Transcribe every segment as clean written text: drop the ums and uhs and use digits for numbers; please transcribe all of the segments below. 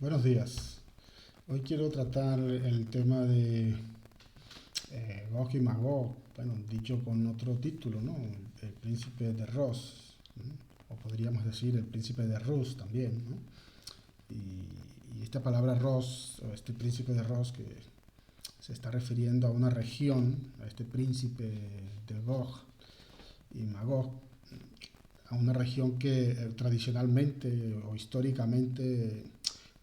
Buenos días. Hoy quiero tratar el tema de Gog y Magog, bueno, dicho con otro título, ¿no? El príncipe de Ros, ¿no? O podríamos decir el príncipe de Rus también, ¿no? Y esta palabra Ros, o este príncipe de Ros, que se está refiriendo a una región, a este príncipe de Gog y Magog, a una región que tradicionalmente o históricamente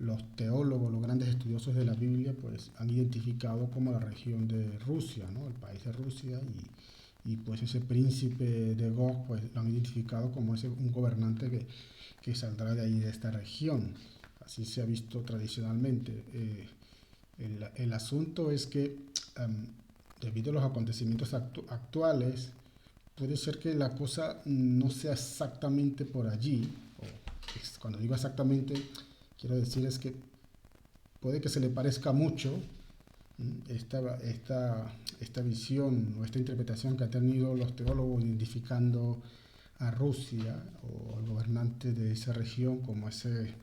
los teólogos, los grandes estudiosos de la Biblia, pues han identificado como la región de Rusia, ¿no? El país de Rusia y pues ese príncipe de Gog, pues lo han identificado como un gobernante que saldrá de ahí, de esta región. Así se ha visto tradicionalmente. El asunto es que debido a los acontecimientos actuales, puede ser que la cosa no sea exactamente por allí. Cuando digo exactamente, quiero decir es que puede que se le parezca mucho esta visión o esta interpretación que han tenido los teólogos identificando a Rusia o al gobernante de esa región como ese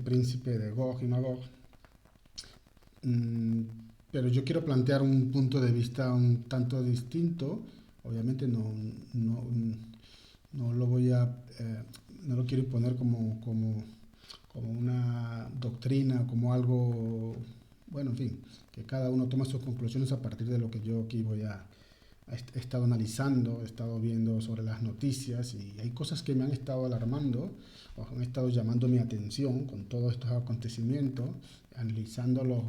príncipe de Gog y Magog. Mm, pero yo quiero plantear un punto de vista un tanto distinto. Obviamente no, no lo voy a, no lo quiero imponer como una doctrina, como algo, bueno, en fin, que cada uno toma sus conclusiones a partir de lo que yo aquí he estado analizando, he estado viendo sobre las noticias y hay cosas que me han estado alarmando o han estado llamando mi atención con todos estos acontecimientos, analizándolos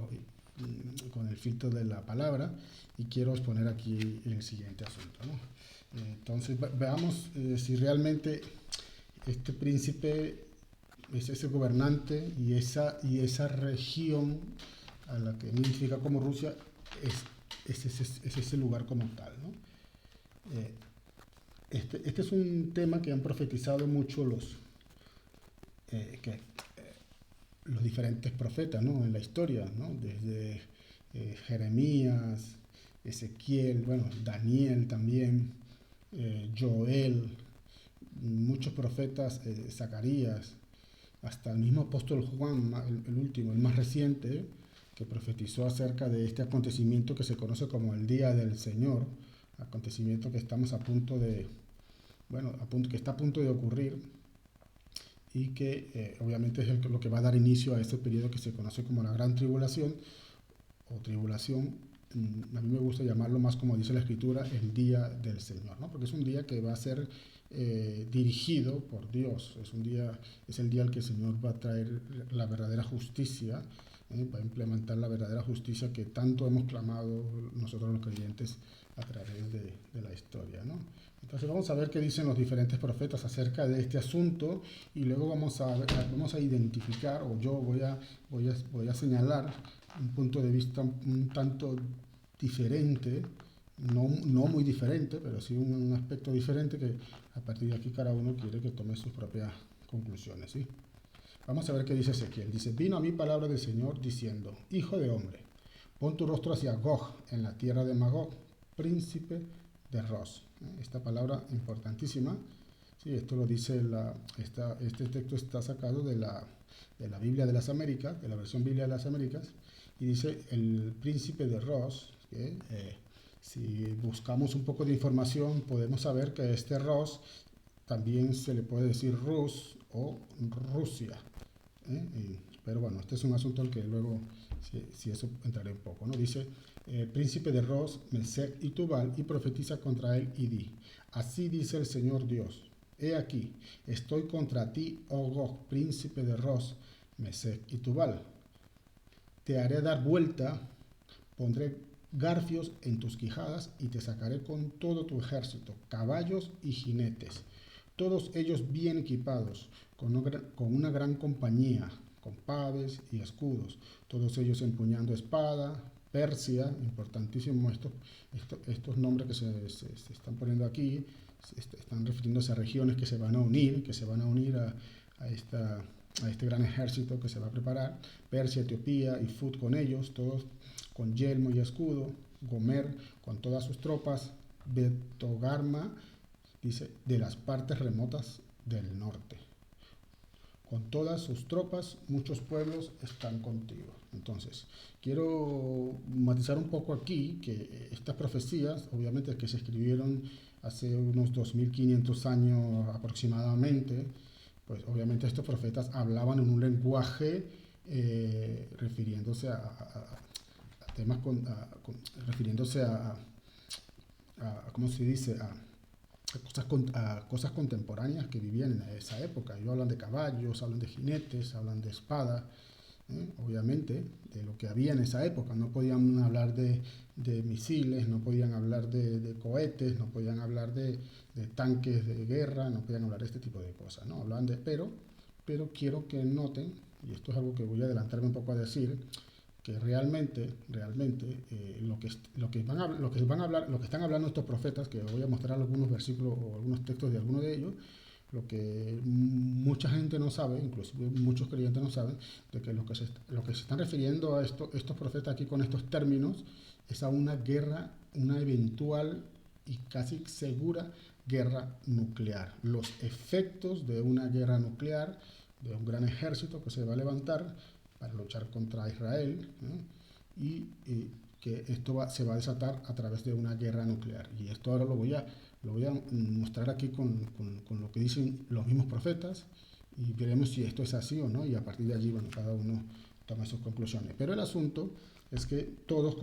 con el filtro de la palabra y quiero exponer aquí el siguiente asunto, ¿no? Entonces veamos si realmente este príncipe es ese gobernante y esa región a la que identifica como Rusia es ese lugar como tal, ¿no? Eh, este es un tema que han profetizado mucho los diferentes profetas, ¿no? En la historia, ¿no? Desde Jeremías, Ezequiel, bueno, Daniel también, Joel, muchos profetas, Zacarías, hasta el mismo apóstol Juan, el último, el más reciente, que profetizó acerca de este acontecimiento que se conoce como el Día del Señor, acontecimiento que estamos a punto de, bueno, que está a punto de ocurrir y que obviamente es lo que va a dar inicio a este periodo que se conoce como la Gran Tribulación o Tribulación. A mí me gusta llamarlo más como dice la Escritura, el Día del Señor, ¿no? Porque es un día que va a ser dirigido por Dios, es el día al que el Señor va a traer la verdadera justicia, va a implementar la verdadera justicia que tanto hemos clamado nosotros los creyentes a través de la historia, ¿no? Entonces vamos a ver qué dicen los diferentes profetas acerca de este asunto y luego vamos a identificar, o yo voy a señalar un punto de vista un tanto diferente, no muy diferente, pero sí un aspecto diferente que a partir de aquí cada uno quiere que tome sus propias conclusiones, ¿sí? Vamos a ver qué dice Ezequiel. Dice, vino a mí palabra del Señor diciendo, hijo de hombre, pon tu rostro hacia Gog en la tierra de Magog, príncipe de Ros. Esta palabra importantísima, sí, esto lo dice este texto está sacado de la Biblia de las Américas, de la versión Biblia de las Américas, y dice el príncipe de Ros, que si buscamos un poco de información podemos saber que este Ros también se le puede decir Rus o Rusia. Pero bueno, este es un asunto al que luego, si eso entraré un poco, ¿no? Dice, príncipe de Ros, Mesec y Tubal, y profetiza contra él y di, así dice el Señor Dios, he aquí, estoy contra ti, oh Gog, príncipe de Ros, Mesec y Tubal. Te haré dar vuelta, pondré garfios en tus quijadas y te sacaré con todo tu ejército, caballos y jinetes, todos ellos bien equipados, con una gran compañía, con paves y escudos, todos ellos empuñando espada. Persia, importantísimo estos nombres que se están poniendo aquí, están refiriéndose a regiones que se van a unir a este gran ejército que se va a preparar. Persia, Etiopía y Fut con ellos, todos con yelmo y escudo. Gomer con todas sus tropas. Betogarma, dice, de las partes remotas del norte, con todas sus tropas, muchos pueblos están contigo. Entonces, quiero matizar un poco aquí que estas profecías, obviamente que se escribieron hace unos 2500 años aproximadamente, pues obviamente estos profetas hablaban en un lenguaje refiriéndose a temas refiriéndose ¿cómo se dice? A cosas contemporáneas que vivían en esa época. Ellos hablan de caballos, hablan de jinetes, hablan de espada, obviamente, de lo que había en esa época. No podían hablar de misiles, no podían hablar de cohetes, no podían hablar de tanques de guerra, no podían hablar de este tipo de cosas, ¿no? Hablaban pero quiero que noten, y esto es algo que voy a adelantarme un poco a decir, que realmente lo que están hablando estos profetas, que voy a mostrar algunos versículos o algunos textos de algunos de ellos, lo que mucha gente no sabe, inclusive muchos creyentes no saben, de que lo que se están refiriendo a estos profetas aquí con estos términos es a una guerra, una eventual y casi segura guerra nuclear. Los efectos de una guerra nuclear, de un gran ejército que se va a levantar para luchar contra Israel, ¿no? y que esto se va a desatar a través de una guerra nuclear. Y esto ahora lo voy a mostrar aquí con lo que dicen los mismos profetas y veremos si esto es así o no, y a partir de allí, bueno, cada uno toma sus conclusiones. Pero el asunto es que todos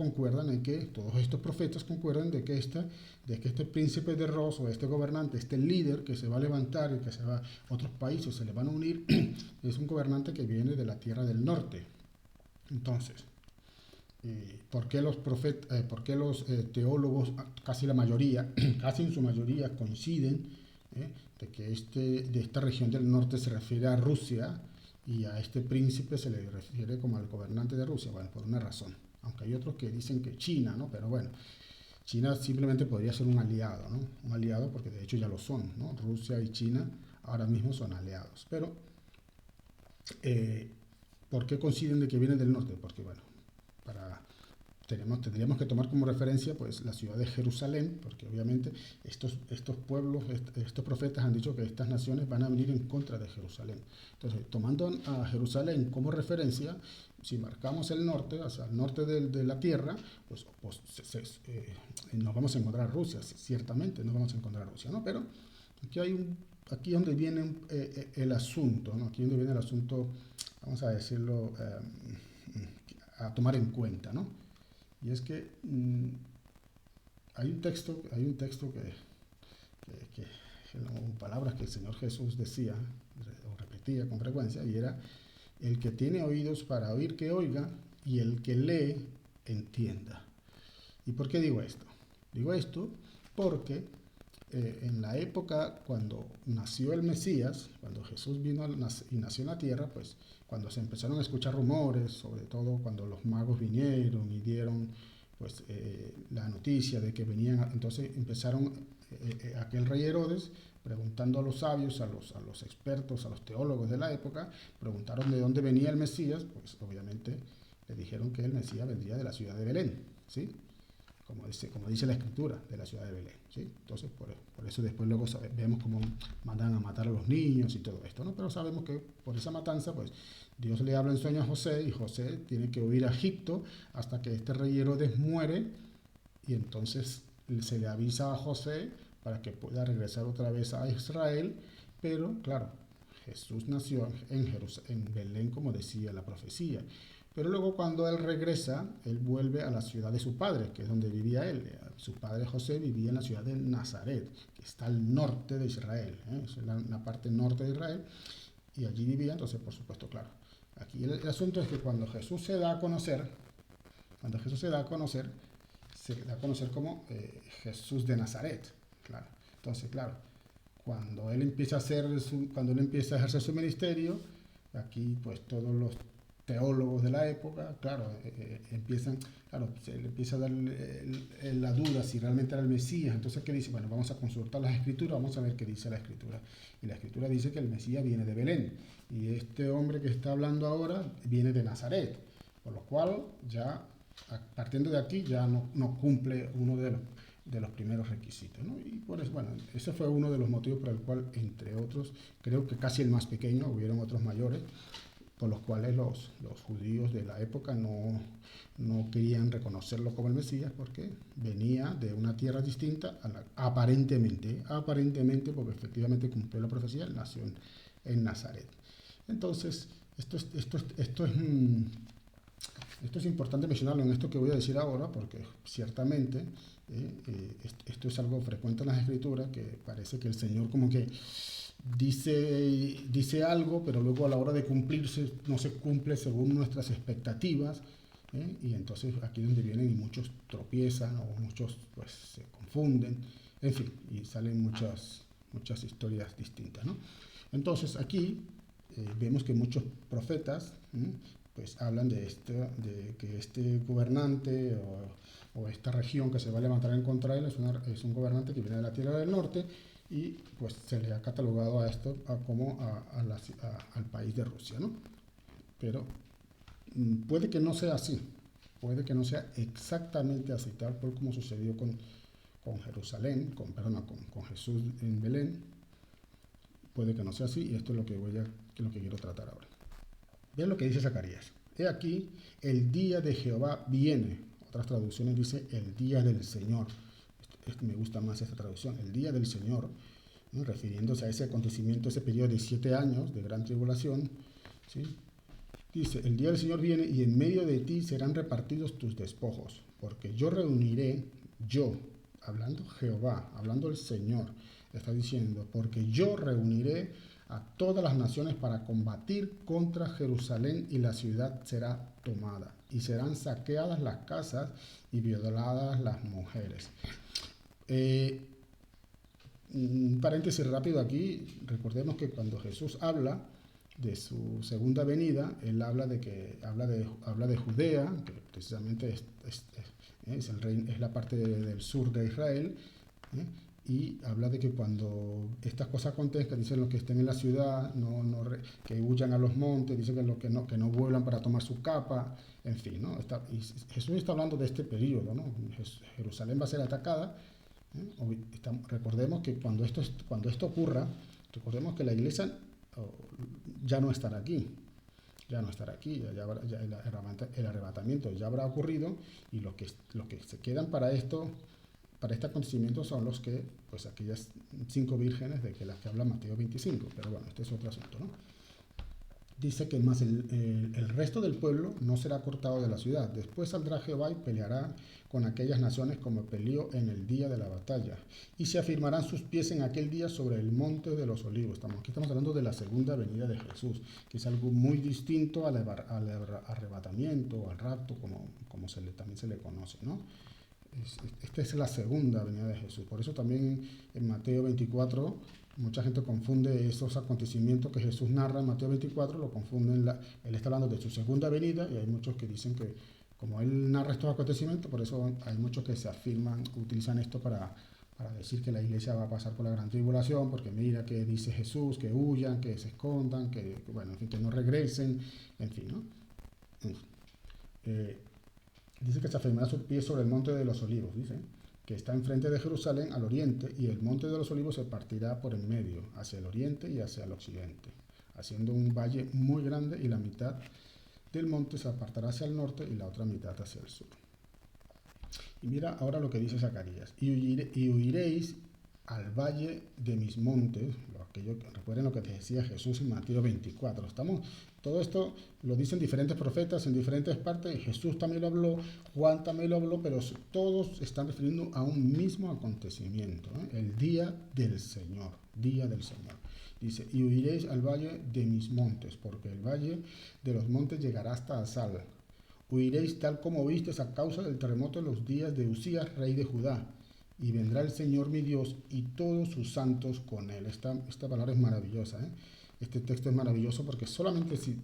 estos profetas concuerdan de que este príncipe de Ros, o este gobernante, este líder que se va a levantar y que otros países se le van a unir, es un gobernante que viene de la tierra del norte. Entonces, ¿por qué los teólogos, casi la mayoría, casi en su mayoría coinciden de que de esta región del norte se refiere a Rusia y a este príncipe se le refiere como al gobernante de Rusia? Bueno, por una razón. Aunque hay otros que dicen que China, ¿no? Pero bueno, China simplemente podría ser un aliado, ¿no? Un aliado porque de hecho ya lo son, ¿no? Rusia y China ahora mismo son aliados. Pero, ¿por qué coinciden de que vienen del norte? Porque, bueno, tendríamos que tomar como referencia pues la ciudad de Jerusalén, porque obviamente estos pueblos, estos profetas han dicho que estas naciones van a venir en contra de Jerusalén. Entonces, tomando a Jerusalén como referencia, si marcamos el norte, hacia el norte de la tierra, pues nos vamos a encontrar a Rusia, ciertamente nos vamos a encontrar a Rusia, ¿no? Pero aquí donde viene el asunto, ¿no? Aquí donde viene el asunto, vamos a decirlo, a tomar en cuenta, ¿no? Y es que hay un texto que palabras que el Señor Jesús decía o repetía con frecuencia, y era: el que tiene oídos para oír, que oiga, y el que lee, entienda. ¿Y por qué digo esto? Digo esto porque en la época cuando nació el Mesías, cuando Jesús vino y nació en la tierra, pues cuando se empezaron a escuchar rumores, sobre todo cuando los magos vinieron y dieron pues la noticia de que venían, entonces empezaron aquel rey Herodes preguntando a los sabios, a los expertos, a los teólogos de la época, preguntaron de dónde venía el Mesías. Pues obviamente le dijeron que el Mesías vendría de la ciudad de Belén, ¿sí? Como dice la escritura, de la ciudad de Belén, ¿sí? Entonces, por eso después luego vemos cómo mandan a matar a los niños y todo esto, ¿no? Pero sabemos que por esa matanza, pues, Dios le habla en sueño a José, y José tiene que huir a Egipto hasta que este rey Herodes muere, y entonces se le avisa a José para que pueda regresar otra vez a Israel. Pero, claro, Jesús nació en Belén, como decía la profecía. Pero luego, cuando él regresa, él vuelve a la ciudad de su padre, que es donde vivía él. Su padre José vivía en la ciudad de Nazaret, que está al norte de Israel, es la parte norte de Israel, y allí vivía. Entonces, por supuesto, claro, aquí el asunto es que cuando Jesús se da a conocer, se da a conocer como Jesús de Nazaret, claro. Entonces, claro, cuando él empieza a ejercer su ministerio, aquí pues todos los teólogos de la época, claro, se le empieza a dar la duda si realmente era el Mesías. Entonces, ¿qué dice? Bueno, vamos a consultar las escrituras, vamos a ver qué dice la escritura. Y la escritura dice que el Mesías viene de Belén, y este hombre que está hablando ahora viene de Nazaret, por lo cual ya, partiendo de aquí, ya no cumple de los primeros requisitos, ¿no? Y por eso, bueno, ese fue uno de los motivos por el cual, entre otros, creo que casi el más pequeño, hubieron otros mayores, por los cuales los judíos de la época no querían reconocerlo como el Mesías, porque venía de una tierra distinta, aparentemente, porque efectivamente cumplió la profecía, él nació en Nazaret. Entonces, esto es importante mencionarlo en esto que voy a decir ahora, porque ciertamente esto es algo frecuente en las Escrituras, que parece que el Señor como que dice algo, pero luego a la hora de cumplirse no se cumple según nuestras expectativas, y entonces aquí es donde vienen y muchos tropiezan o muchos pues se confunden, en fin, y salen muchas historias distintas, ¿no? Entonces aquí vemos que muchos profetas pues hablan de que este gobernante o esta región que se va a levantar en contra de él es un gobernante que viene de la tierra del norte, y pues se le ha catalogado a esto como al país de Rusia, ¿no? Pero puede que no sea así, puede que no sea exactamente así, tal cual como sucedió con Jerusalén, con Jesús en Belén. Puede que no sea así, y esto es lo que quiero tratar ahora. Vean lo que dice Zacarías. He aquí, el día de Jehová viene. Otras traducciones dice el día del Señor. Me gusta más esta traducción, el día del Señor, ¿no? Refiriéndose a ese acontecimiento, ese periodo de 7 años de gran tribulación, ¿sí? Dice, el día del Señor viene y en medio de ti serán repartidos tus despojos, porque yo reuniré, hablando Jehová, hablando el Señor, está diciendo, porque yo reuniré a todas las naciones para combatir contra Jerusalén, y la ciudad será tomada, y serán saqueadas las casas y violadas las mujeres. Un paréntesis rápido aquí, recordemos que cuando Jesús habla de su segunda venida, él habla de Judea, que precisamente es la parte del sur de Israel, y habla de que cuando estas cosas acontezcan, dicen los que estén en la ciudad, que huyan a los montes, dicen que no vuelan para tomar su capa, en fin, ¿no? Y Jesús está hablando de este periodo, ¿no? Jerusalén va a ser atacada. Recordemos que cuando esto ocurra, recordemos que la iglesia ya no estará aquí, ya el arrebatamiento ya habrá ocurrido, y los que se quedan para este acontecimiento son pues aquellas 5 vírgenes de las que habla Mateo 25, pero bueno, este es otro asunto, ¿no? Dice que más el resto del pueblo no será cortado de la ciudad. Después saldrá Jehová y peleará con aquellas naciones como peleó en el día de la batalla. Y se afirmarán sus pies en aquel día sobre el monte de los olivos. Aquí estamos hablando de la segunda venida de Jesús, que es algo muy distinto al arrebatamiento o al rapto, como también se le conoce, ¿no? Esta es la segunda venida de Jesús. Por eso también en Mateo 24 mucha gente confunde esos acontecimientos que Jesús narra en Mateo 24, lo confunden, él está hablando de su segunda venida, y hay muchos que dicen que como él narra estos acontecimientos, por eso hay muchos que se afirman, utilizan esto para decir que la iglesia va a pasar por la gran tribulación, porque mira que dice Jesús, que huyan, que se escondan, bueno, en fin, que no regresen, en fin, ¿no? Dice que se afirmará sus pies sobre el monte de los olivos, dice, que está enfrente de Jerusalén al oriente, y el monte de los olivos se partirá por en medio, hacia el oriente y hacia el occidente, haciendo un valle muy grande, y la mitad del monte se apartará hacia el norte y la otra mitad hacia el sur. Y mira ahora lo que dice Zacarías, y huiréis al valle de mis montes, recuerden lo que te decía Jesús en Mateo 24, todo esto lo dicen diferentes profetas en diferentes partes, y Jesús también lo habló, Juan también lo habló, pero todos están refiriendo a un mismo acontecimiento, el día del Señor, Dice, y huiréis al valle de mis montes, porque el valle de los montes llegará hasta Asal. Huiréis tal como oísteis a causa del terremoto en los días de Usías, rey de Judá. Y vendrá el Señor mi Dios y todos sus santos con él. Esta palabra es maravillosa, Este texto es maravilloso, porque solamente si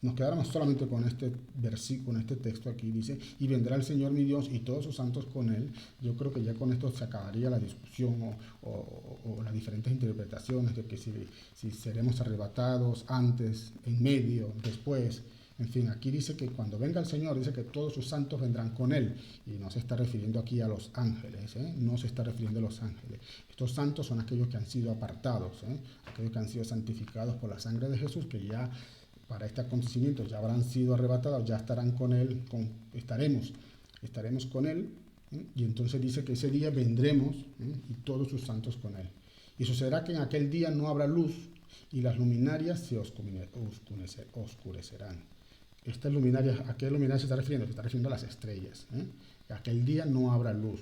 nos quedáramos solamente con este versículo, con este texto aquí, dice, y vendrá el Señor mi Dios y todos sus santos con él, yo creo que ya con esto se acabaría la discusión o las diferentes interpretaciones de que si seremos arrebatados antes, en medio, después, En fin, aquí dice que cuando venga el Señor, dice que todos sus santos vendrán con Él. Y no se está refiriendo aquí a los ángeles, ¿eh? No se está refiriendo a los ángeles. Estos santos son aquellos que han sido apartados, ¿eh? Aquellos que han sido santificados por la sangre de Jesús, que ya para este acontecimiento ya habrán sido arrebatados, ya estarán con Él, estaremos con Él. ¿Eh? Y entonces dice que ese día vendremos, ¿eh? Y todos sus santos con Él. Y sucederá que en aquel día no habrá luz y las luminarias se oscurecerán. Estas luminarias, ¿a qué luminarias se está refiriendo? Se está refiriendo a las estrellas. Aquel día no habrá luz.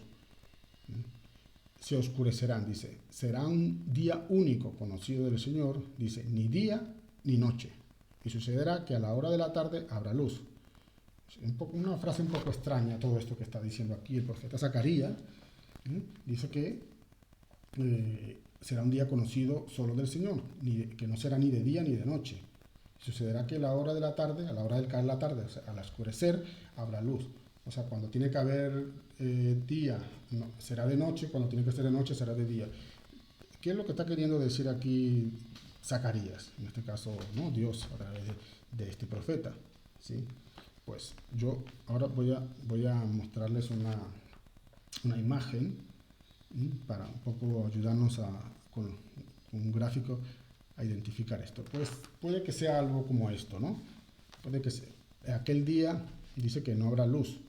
Se oscurecerán, dice. Será un día único conocido del Señor, dice, ni día ni noche. Y sucederá que a la hora de la tarde habrá luz. Una frase un poco extraña todo esto que está diciendo aquí el profeta Zacarías. Dice que será un día conocido solo del Señor, que no será ni de día ni de noche. Sucederá que a la hora de la tarde, a la hora del caer la tarde, o sea, al oscurecer, habrá luz. O sea, cuando tiene que haber día, no, será de noche, cuando tiene que ser de noche, será de día. ¿Qué es lo que está queriendo decir aquí Zacarías? En este caso, ¿no? Dios, a través de este profeta. ¿Sí? Pues yo ahora voy a mostrarles una imagen para un poco ayudarnos con un gráfico a identificar esto. Pues puede que sea algo como esto, ¿no? Puede que sea. Aquel día dice que no habrá luz,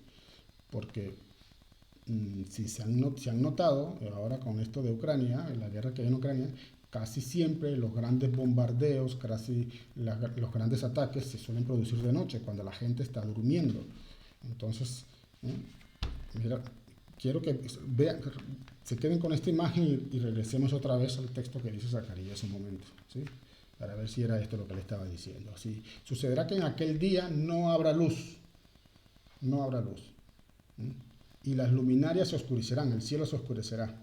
porque si se han notado, ahora con esto de Ucrania, en la guerra que hay en Ucrania, casi siempre los grandes bombardeos, los grandes ataques se suelen producir de noche, cuando la gente está durmiendo. Entonces, mira, quiero que vean, se queden con esta imagen y regresemos otra vez al texto que dice Zacarías un momento, ¿sí? Para ver si era esto lo que le estaba diciendo. Así, sucederá que en aquel día no habrá luz, no habrá luz. Y las luminarias se oscurecerán, el cielo se oscurecerá.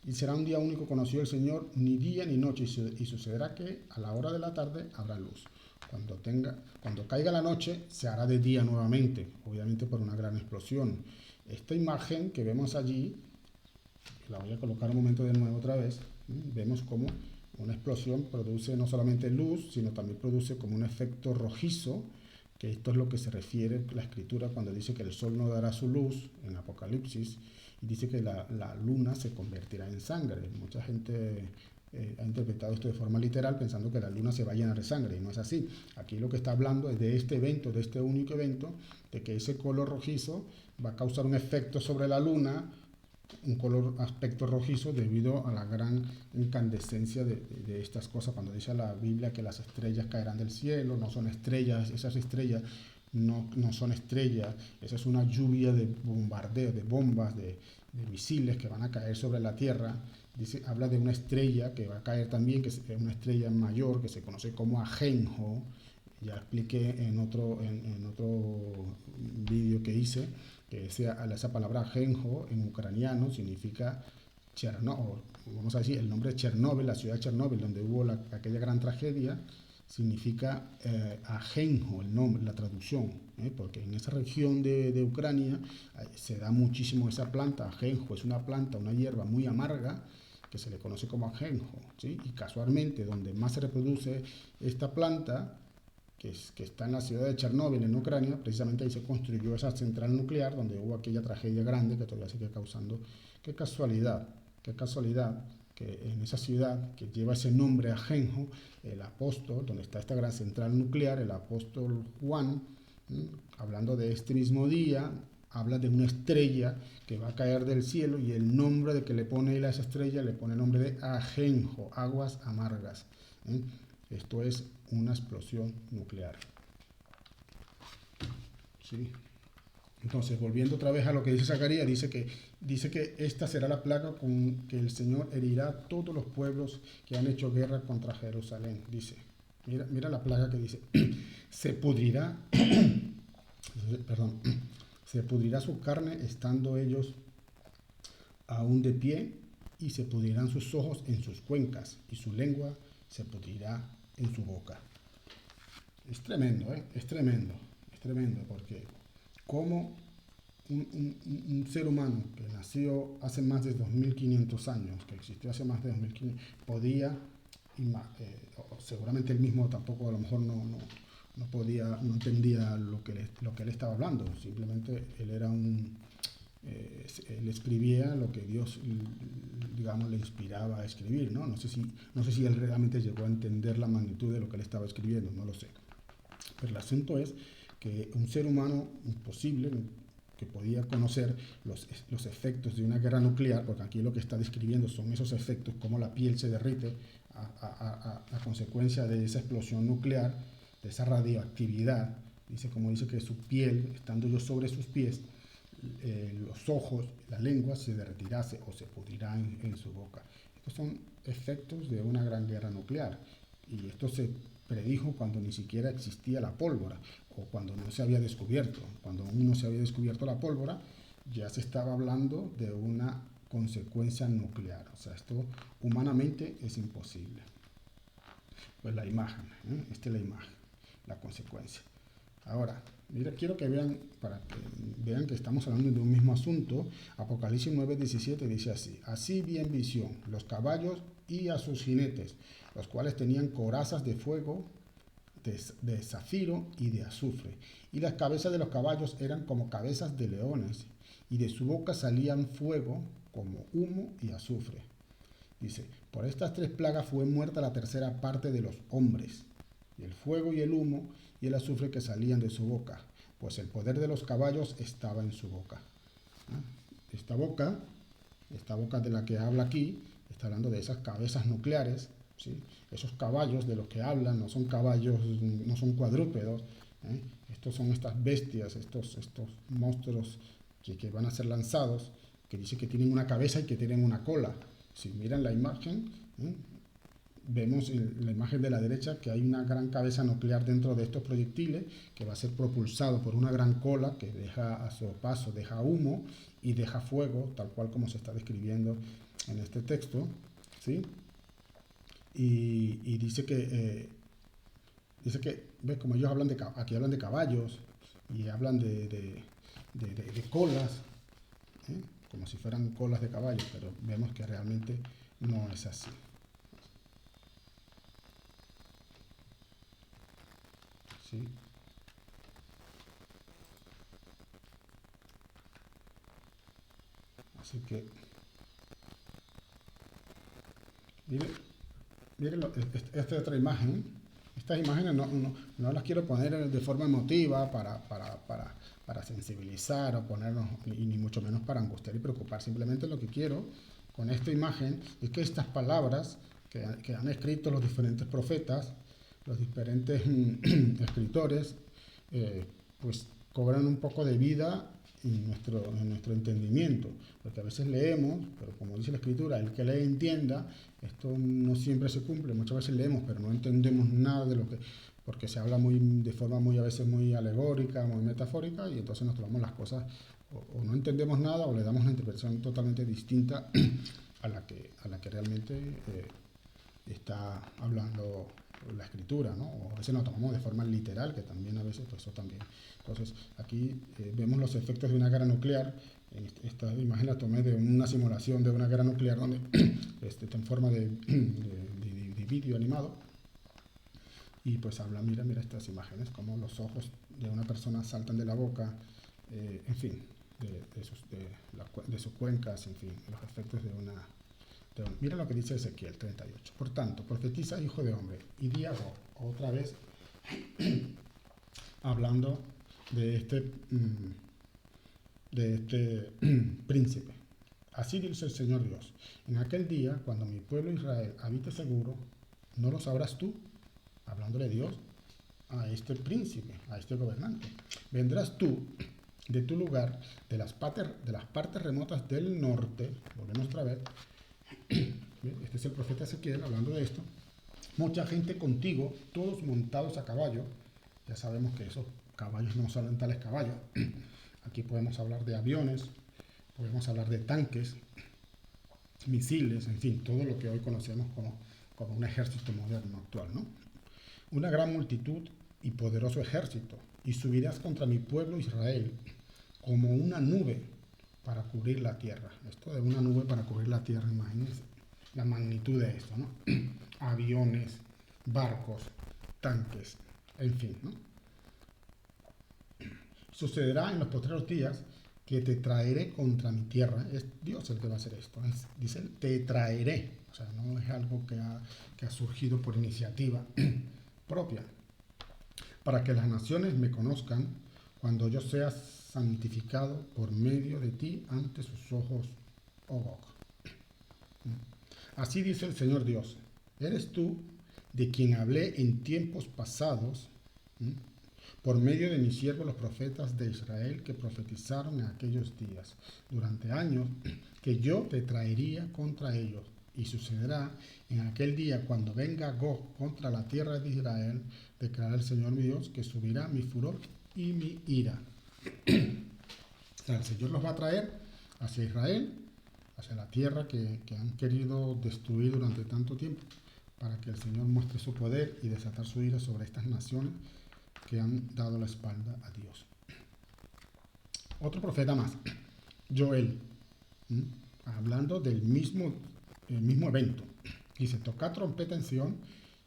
Y será un día único conocido del Señor, ni día ni noche. Y sucederá que a la hora de la tarde habrá luz. Cuando caiga la noche, se hará de día nuevamente, obviamente por una gran explosión. Esta imagen que vemos allí, la voy a colocar un momento de nuevo otra vez, vemos como una explosión produce no solamente luz, sino también produce como un efecto rojizo, que esto es lo que se refiere la escritura cuando dice que el sol no dará su luz en Apocalipsis, y dice que la luna se convertirá en sangre. Mucha gente ha interpretado esto de forma literal pensando que la luna se va a llenar de sangre, y no es así. Aquí lo que está hablando es de este evento, de este único evento, de que ese color rojizo va a causar un efecto sobre la luna, un aspecto rojizo debido a la gran incandescencia de estas cosas. Cuando dice la Biblia que las estrellas caerán del cielo, no son estrellas, esas estrellas no son estrellas, esa es una lluvia de bombardeo, de bombas, de misiles que van a caer sobre la tierra. Habla de una estrella que va a caer también, que es una estrella mayor que se conoce como Ajenjo. Ya expliqué en otro vídeo que hice que esa palabra Ajenjo en ucraniano significa Chernóbil, vamos a decir el nombre de Chernóbil, la ciudad de Chernóbil donde hubo aquella gran tragedia, significa Ajenjo, el nombre, la traducción, porque en esa región de Ucrania se da muchísimo esa planta. Ajenjo es una planta, una hierba muy amarga que se le conoce como ajenjo, ¿sí? Y casualmente donde más se reproduce esta planta, que está en la ciudad de Chernóbil, en Ucrania, precisamente ahí se construyó esa central nuclear donde hubo aquella tragedia grande que todavía sigue causando. Qué casualidad que en esa ciudad que lleva ese nombre Ajenjo, el apóstol, donde está esta gran central nuclear, el apóstol Juan, hablando de este mismo día, habla de una estrella que va a caer del cielo, y el nombre de que le pone él a esa estrella, le pone el nombre de Ajenjo, aguas amargas. Esto es una explosión nuclear. ¿Sí? Entonces, volviendo otra vez a lo que dice Zacarías, dice que esta será la plaga con que el Señor herirá a todos los pueblos que han hecho guerra contra Jerusalén. Dice, mira la plaga que dice, se pudrirá, perdón, se pudrirá su carne estando ellos aún de pie, y se pudrirán sus ojos en sus cuencas, y su lengua se pudrirá en su boca. Es tremendo, es tremendo, porque como un ser humano que nació hace más de 2500 años, que existió hace más de 2500, podía, seguramente él mismo tampoco a lo mejor no no entendía lo que él estaba hablando. Simplemente él era él escribía lo que Dios, digamos, le inspiraba a escribir, ¿no? No sé si él realmente llegó a entender la magnitud de lo que él estaba escribiendo, no lo sé. Pero el asunto es que un ser humano imposible, que podía conocer los efectos de una guerra nuclear, porque aquí lo que está describiendo son esos efectos, como la piel se derrite a consecuencia de esa explosión nuclear, de esa radioactividad. Como dice que su piel, estando yo sobre sus pies, los ojos, la lengua se derretirá o se pudrirá en su boca. Estos son efectos de una gran guerra nuclear. Y esto se predijo cuando ni siquiera existía la pólvora, o cuando no se había descubierto. Cuando aún no se había descubierto la pólvora, ya se estaba hablando de una consecuencia nuclear. O sea, esto humanamente es imposible. Pues la imagen, esta es la imagen, la consecuencia. Ahora, mira, quiero que vean, para que vean que estamos hablando de un mismo asunto. Apocalipsis 9:17 dice así: así vi en visión los caballos y a sus jinetes, los cuales tenían corazas de fuego, de zafiro y de azufre, y las cabezas de los caballos eran como cabezas de leones, y de su boca salían fuego como humo y azufre. Dice, por estas 3 plagas fue muerta la tercera parte de los hombres, y el fuego y el humo y el azufre que salían de su boca, pues el poder de los caballos estaba en su boca. Esta boca de la que habla aquí, está hablando de esas cabezas nucleares, ¿sí? Esos caballos de los que hablan no son caballos, no son cuadrúpedos, estos son estas bestias, estos monstruos que van a ser lanzados, que dice que tienen una cabeza y que tienen una cola. Si miran la imagen, vemos en la imagen de la derecha que hay una gran cabeza nuclear dentro de estos proyectiles que va a ser propulsado por una gran cola que deja a su paso, deja humo y deja fuego, tal cual como se está describiendo en este texto, ¿sí? Y dice que, ves, como ellos hablan aquí hablan de caballos y hablan de colas, como si fueran colas de caballos, pero vemos que realmente no es así. ¿Sí? Así que, miren esta otra imagen. Estas imágenes no las quiero poner de forma emotiva para sensibilizar o ponernos, y ni mucho menos para angustiar y preocupar. Simplemente lo que quiero con esta imagen es que estas palabras que han escrito los diferentes profetas, los diferentes escritores, pues cobran un poco de vida en nuestro entendimiento, porque a veces leemos, pero como dice la escritura, el que lee entienda. Esto no siempre se cumple, muchas veces leemos, pero no entendemos nada de lo que, porque se habla de forma a veces muy alegórica, muy metafórica, y entonces nos tomamos las cosas, o no entendemos nada, o le damos una interpretación totalmente distinta a la que realmente está hablando la escritura, ¿no? O a veces nos tomamos de forma literal, que también a veces, pues eso también. Entonces, aquí vemos los efectos de una guerra nuclear. Esta imagen la tomé de una simulación de una guerra nuclear donde está en forma de vídeo animado. Y pues habla, mira estas imágenes, como los ojos de una persona saltan de la boca, en fin, de sus cuencas, en fin, los efectos de una... Mira lo que dice Ezequiel 38. Por tanto, profetiza, hijo de hombre, y di a Gog, otra vez hablando de este príncipe. Así dice el Señor Dios: en aquel día, cuando mi pueblo Israel habite seguro, ¿no lo sabrás tú? Hablándole a Dios a este príncipe, a este gobernante. Vendrás tú de tu lugar, de las partes remotas del norte, volvemos otra vez. Este es el profeta Ezequiel hablando de esto. Mucha gente contigo, todos montados a caballo. Ya sabemos que esos caballos no son tales caballos. Aquí podemos hablar de aviones, podemos hablar de tanques, misiles, en fin, todo lo que hoy conocemos como un ejército moderno actual, ¿no? Una gran multitud y poderoso ejército, y subirás contra mi pueblo Israel como una nube para cubrir la tierra. Esto de una nube para cubrir la tierra, imagínense la magnitud de esto, ¿no? Aviones, barcos, tanques, En fin, ¿no? Sucederá en los postreros días que te traeré contra mi tierra. Es Dios el que va a hacer esto. Dice, te traeré. O sea, no es algo que ha surgido por iniciativa propia. Para que las naciones me conozcan cuando yo sea santificado por medio de ti ante sus ojos, oh Gog. Así dice el Señor Dios. Eres tú de quien hablé en tiempos pasados, por medio de mis siervos los profetas de Israel que profetizaron en aquellos días, durante años, que yo te traería contra ellos. Y sucederá en aquel día cuando venga Gog contra la tierra de Israel, declara el Señor mi Dios, que subirá mi furor y mi ira. O sea, el Señor los va a traer hacia Israel, hacia la tierra que han querido destruir durante tanto tiempo, para que el Señor muestre su poder y desatar su ira sobre estas naciones que han dado la espalda a Dios. Otro profeta más, Joel, hablando del mismo evento. Dice, tocad trompeta en Sión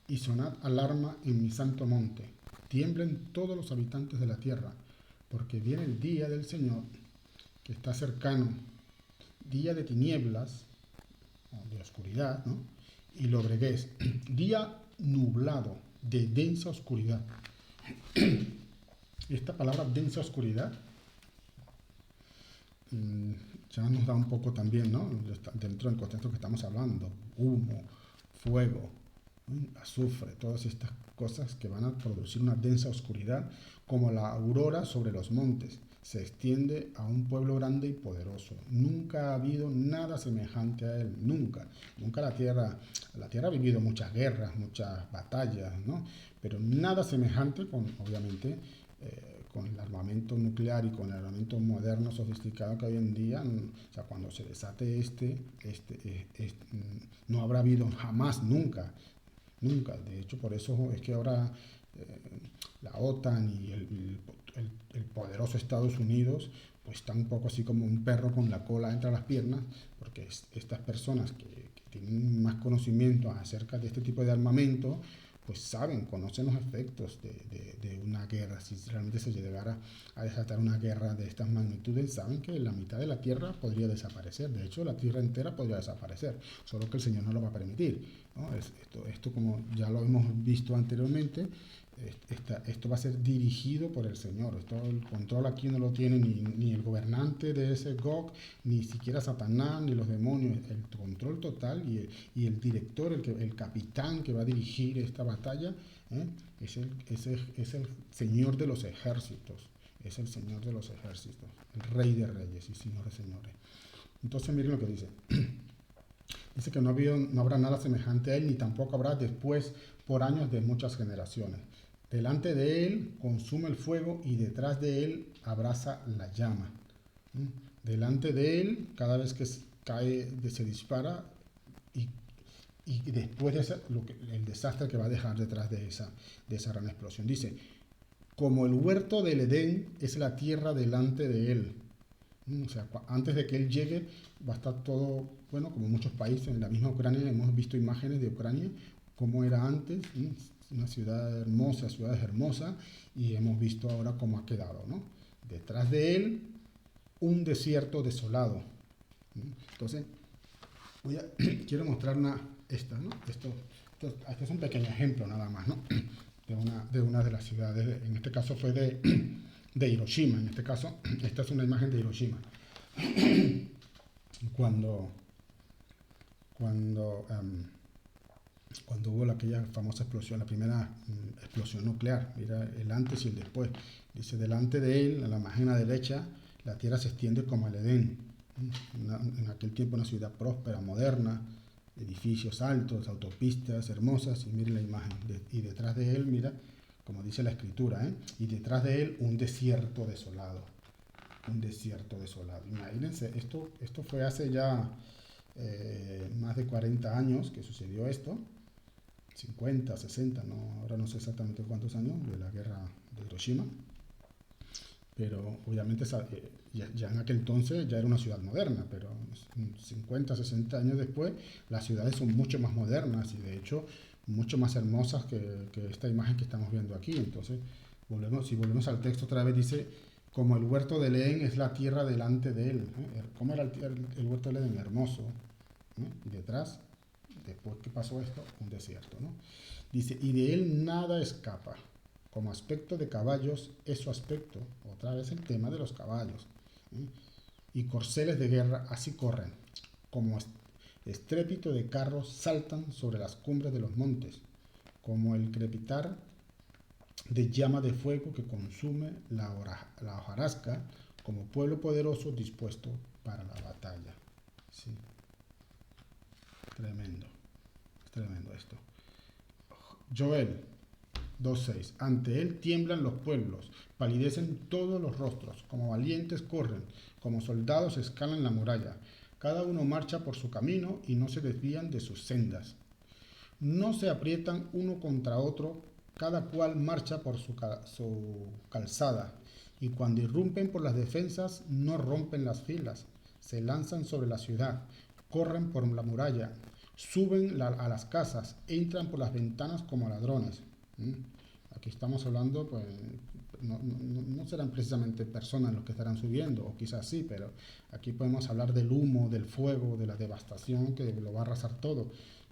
y sonad alarma en mi santo monte. Tiemblen todos los habitantes de la tierra, porque viene el día del Señor, que está cercano, día de tinieblas, de oscuridad, ¿no? Y lobreguez, día nublado, de densa oscuridad. Esta palabra densa oscuridad ya nos da un poco también, ¿no? Dentro del contexto que estamos hablando, humo, fuego, azufre, todas estas cosas que van a producir una densa oscuridad, como la aurora sobre los montes, se extiende a un pueblo grande y poderoso. Nunca ha habido nada semejante a él, nunca. Nunca la tierra ha vivido muchas guerras, muchas batallas, ¿no? Pero nada semejante con, obviamente, con el armamento nuclear y con el armamento moderno, sofisticado que hoy en día, o sea, cuando se desate no habrá habido jamás, nunca. De hecho, por eso es que ahora la OTAN y el poderoso Estados Unidos pues está un poco así como un perro con la cola entre las piernas, porque estas personas que tienen más conocimiento acerca de este tipo de armamento, pues conocen los efectos de una guerra. Si realmente se llegara a desatar una guerra de estas magnitudes, saben que la mitad de la Tierra podría desaparecer. De hecho, la Tierra entera podría desaparecer, solo que el Señor no lo va a permitir, ¿no? Esto como ya lo hemos visto anteriormente, esto va a ser dirigido por el Señor. El control aquí no lo tiene ni el gobernante de ese Gog, ni siquiera Satanás, ni los demonios. El control total y el director, el capitán que va a dirigir esta batalla, es el Señor de los ejércitos. Es el Señor de los ejércitos, el Rey de reyes y Señor de señores. Entonces miren lo que dice. Dice que no habrá nada semejante a él, ni tampoco habrá después por años de muchas generaciones. Delante de él consume el fuego y detrás de él abraza la llama. Delante de él, cada vez que cae, se dispara y después de el desastre que va a dejar detrás de esa gran explosión. Dice, como el huerto del Edén es la tierra delante de él. O sea, antes de que él llegue va a estar todo, bueno, como en muchos países, en la misma Ucrania, hemos visto imágenes de Ucrania, cómo era antes, una ciudades hermosas, y hemos visto ahora cómo ha quedado, ¿no? Detrás de él, un desierto desolado. Entonces, quiero mostrar esta, ¿no? Este es un pequeño ejemplo nada más, ¿no? De una de las ciudades, en este caso fue de Hiroshima, en este caso, esta es una imagen de Hiroshima. Cuando hubo aquella famosa explosión, la primera explosión nuclear, mira el antes y el después. Dice, delante de él, a la imagen a la derecha, la tierra se extiende como el Edén. En aquel tiempo una ciudad próspera, moderna, edificios altos, autopistas hermosas, y miren la imagen. Y detrás de él, mira, como dice la escritura, y detrás de él un desierto desolado. Un desierto desolado. Imagínense, esto fue hace ya más de 40 años que sucedió esto. 50, 60, ahora no sé exactamente cuántos años de la guerra de Hiroshima, pero obviamente ya en aquel entonces ya era una ciudad moderna, pero 50, 60 años después las ciudades son mucho más modernas y de hecho mucho más hermosas que esta imagen que estamos viendo aquí. Entonces, si volvemos al texto otra vez, dice, como el huerto de Edén es la tierra delante de él. ¿Cómo era el huerto de Edén? Hermoso. Y detrás, después que pasó esto, un desierto, ¿no? Dice, y de él nada escapa. Como aspecto de caballos es su aspecto. Otra vez el tema de los caballos. Y corceles de guerra así corren. Como estrépito de carros saltan sobre las cumbres de los montes. Como el crepitar de llama de fuego que consume la hojarasca, como pueblo poderoso dispuesto para la batalla. Sí. Tremendo. Tremendo esto. Joel 2.6. Ante él tiemblan los pueblos, palidecen todos los rostros, como valientes corren, como soldados escalan la muralla. Cada uno marcha por su camino y no se desvían de sus sendas. No se aprietan uno contra otro, cada cual marcha por su calzada. Y cuando irrumpen por las defensas, no rompen las filas. Se lanzan sobre la ciudad, corren por la muralla, suben a las casas, entran por las ventanas como ladrones. Aquí estamos hablando, pues, no serán precisamente personas los que estarán subiendo, o quizás sí, pero aquí podemos hablar del humo, del fuego, de la devastación que lo va a arrasar todo.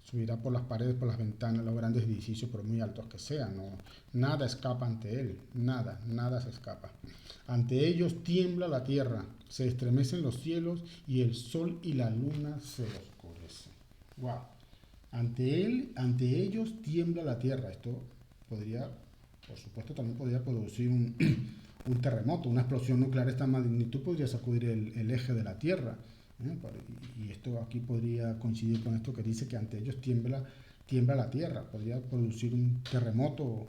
Subirá por las paredes, por las ventanas, los grandes edificios, por muy altos que sean. No, nada escapa ante él, nada se escapa. Ante ellos tiembla la tierra, se estremecen los cielos y el sol y la luna se oscurecen. ¡Wow! Ante ellos tiembla la tierra. Esto podría, por supuesto, también podría producir un terremoto, una explosión nuclear de esta magnitud podría sacudir el eje de la Tierra. Y esto aquí podría coincidir con esto que dice que ante ellos tiembla la Tierra. Podría producir un terremoto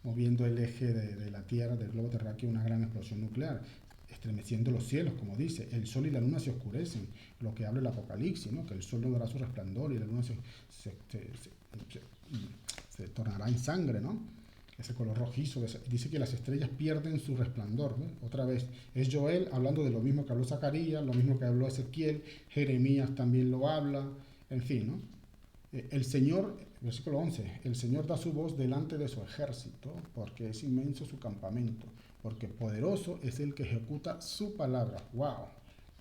moviendo el eje de la Tierra, del globo terráqueo, una gran explosión nuclear, estremeciendo los cielos, como dice. El sol y la luna se oscurecen, lo que habla el Apocalipsis, ¿no? Que el sol no dará su resplandor y la luna se tornará en sangre, ¿no? Ese color rojizo. Dice que las estrellas pierden su resplandor, ¿no? Otra vez, es Joel hablando de lo mismo que habló Zacarías, lo mismo que habló Ezequiel, Jeremías también lo habla, en fin, ¿no? El Señor, versículo 11, el Señor da su voz delante de su ejército, porque es inmenso su campamento, porque poderoso es el que ejecuta su palabra. ¡Wow!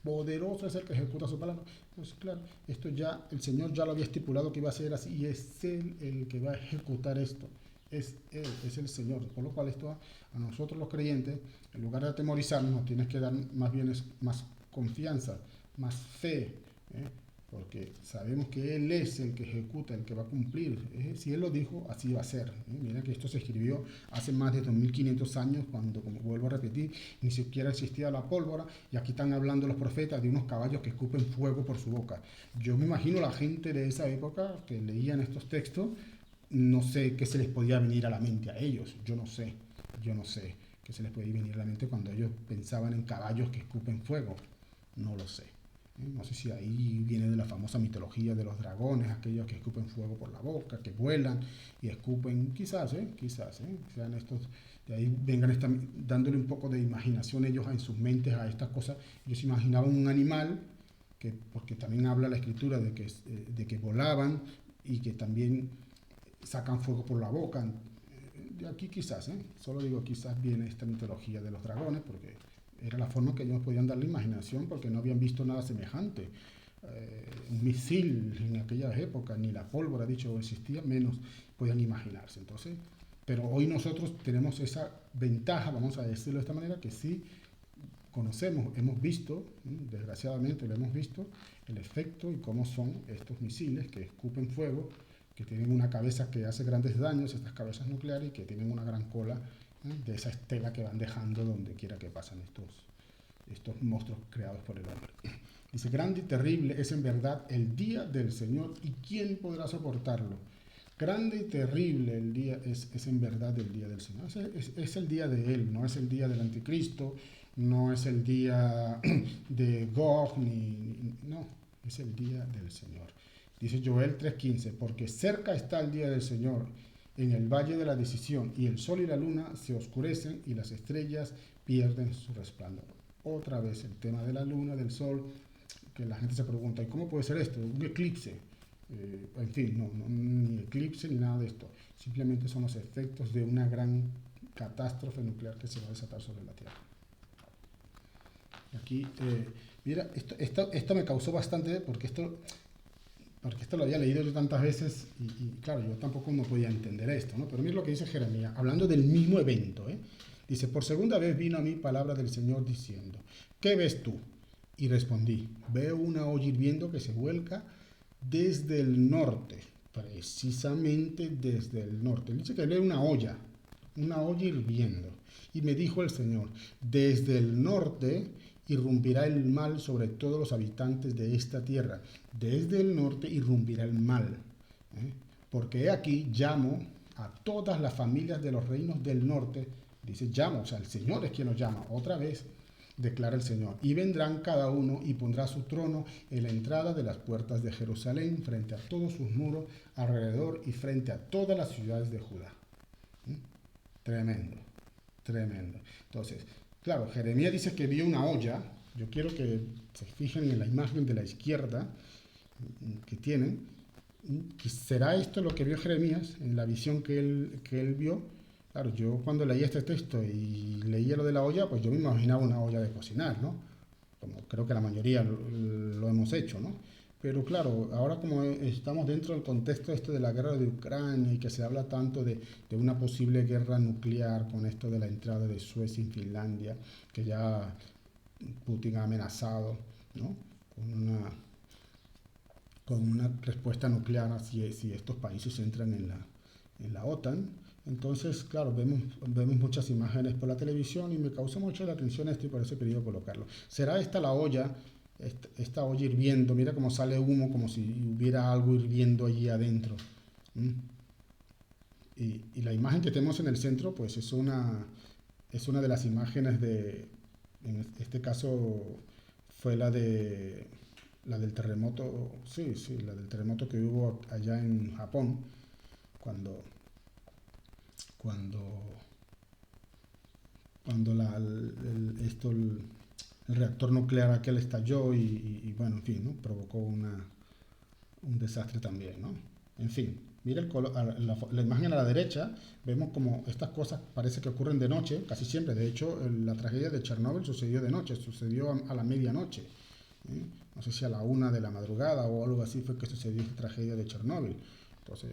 Poderoso es el que ejecuta su palabra. Pues claro, esto ya, el Señor ya lo había estipulado que iba a ser así, y es Él el que va a ejecutar esto. Es Él, es el Señor. Por lo cual esto a nosotros los creyentes, en lugar de atemorizarnos, nos tienes que dar más bien más confianza, más fe, porque sabemos que Él es el que ejecuta, el que va a cumplir. Si Él lo dijo, así va a ser. Mira que esto se escribió hace más de 2500 años, cuando, como vuelvo a repetir, ni siquiera existía la pólvora, y aquí están hablando los profetas de unos caballos que escupen fuego por su boca. Yo me imagino la gente de esa época que leían estos textos, no sé qué se les podía venir a la mente a ellos, yo no sé qué se les podía venir a la mente cuando ellos pensaban en caballos que escupen fuego, no lo sé. No sé si ahí viene de la famosa mitología de los dragones, aquellos que escupen fuego por la boca, que vuelan y escupen, quizás sean estos, de ahí vengan dándole un poco de imaginación ellos en sus mentes a estas cosas. Ellos imaginaban un animal, porque también habla la escritura de que volaban y que también sacan fuego por la boca. De aquí quizás, solo digo quizás viene esta mitología de los dragones, porque era la forma que ellos podían dar la imaginación, porque no habían visto nada semejante. Un misil en aquellas épocas, ni la pólvora, dicho, existía, menos podían imaginarse. Entonces, pero hoy nosotros tenemos esa ventaja, vamos a decirlo de esta manera, que sí conocemos, hemos visto, desgraciadamente lo hemos visto, el efecto y cómo son estos misiles que escupen fuego, que tienen una cabeza que hace grandes daños, estas cabezas nucleares, y que tienen una gran cola de esa estela que van dejando donde quiera que pasan estos monstruos creados por el hombre. Dice, grande y terrible es en verdad el día del Señor, y ¿quién podrá soportarlo? Grande y terrible el día es en verdad el día del Señor. Es el día de Él, no es el día del anticristo, no es el día de Gog, no, es el día del Señor. Dice Joel 3:15, porque cerca está el día del Señor, en el valle de la decisión, y el sol y la luna se oscurecen y las estrellas pierden su resplandor. Otra vez el tema de la luna, del sol, que la gente se pregunta, ¿y cómo puede ser esto? Un eclipse. En fin, ni eclipse ni nada de esto. Simplemente son los efectos de una gran catástrofe nuclear que se va a desatar sobre la Tierra. Aquí, mira, esto me causó bastante, porque esto lo había leído yo tantas veces y claro, yo tampoco no podía entender esto, ¿no? Pero mira lo que dice Jeremías, hablando del mismo evento, ¿eh? Dice, por segunda vez vino a mí palabra del Señor diciendo, ¿qué ves tú? Y respondí, veo una olla hirviendo que se vuelca desde el norte, precisamente desde el norte. Dice que ve una olla hirviendo. Y me dijo el Señor, desde el norte irrumpirá el mal sobre todos los habitantes de esta tierra. Desde el norte irrumpirá el mal. ¿Eh? Porque he aquí llamo a todas las familias de los reinos del norte. Dice llamo, o sea, el Señor es quien nos llama. Otra vez, declara el Señor. Y vendrán cada uno y pondrá su trono en la entrada de las puertas de Jerusalén, frente a todos sus muros alrededor y frente a todas las ciudades de Judá. Tremendo, tremendo. Entonces, claro, Jeremías dice que vio una olla. Yo quiero que se fijen en la imagen de la izquierda que tienen. ¿Será esto lo que vio Jeremías en la visión que él vio? Claro, yo cuando leía este texto y leía lo de la olla, pues yo me imaginaba una olla de cocinar, ¿no? Como creo que la mayoría lo hemos hecho, ¿no? Pero claro, ahora como estamos dentro del contexto de la guerra de Ucrania y que se habla tanto de una posible guerra nuclear con esto de la entrada de Suecia en Finlandia, que ya Putin ha amenazado, ¿no? Con una respuesta nuclear si estos países entran en la OTAN. Entonces, claro, vemos muchas imágenes por la televisión y me causa mucho la atención esto y por eso he querido colocarlo. ¿Será esta la olla? Esta olla hirviendo, mira cómo sale humo, como si hubiera algo hirviendo allí adentro. ¿Mm? Y la imagen que tenemos en el centro, pues es una de las imágenes en este caso fue la del terremoto, sí, la del terremoto que hubo allá en Japón, cuando, cuando, cuando el reactor nuclear aquel estalló y bueno, en fin, ¿no? Provocó un desastre también, ¿no? En fin, mira la imagen a la derecha, vemos como estas cosas parece que ocurren de noche, casi siempre. De hecho, la tragedia de Chernóbil sucedió de noche, sucedió a la medianoche. ¿Eh? No sé si a la 1 de la madrugada o algo así fue que sucedió esta tragedia de Chernóbil. Entonces,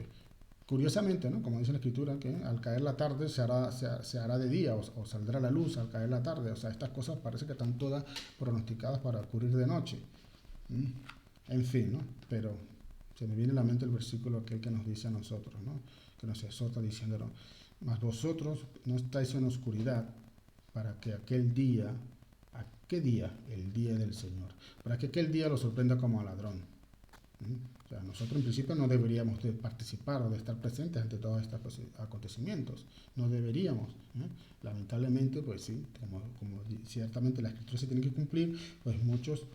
curiosamente, ¿no? Como dice la escritura, que al caer la tarde se hará de día o saldrá la luz al caer la tarde. O sea, estas cosas parece que están todas pronosticadas para ocurrir de noche. ¿Mm? En fin, ¿no? Pero se me viene a la mente el versículo aquel que nos dice a nosotros, ¿no? Que nos exhorta diciéndonos, mas vosotros no estáis en oscuridad para que aquel día, ¿a qué día? El día del Señor. Para que aquel día lo sorprenda como a ladrón. O sea, nosotros en principio no deberíamos de participar o de estar presentes ante todos estos acontecimientos. No deberíamos. Lamentablemente, pues sí, como ciertamente la escritura se tiene que cumplir, pues muchos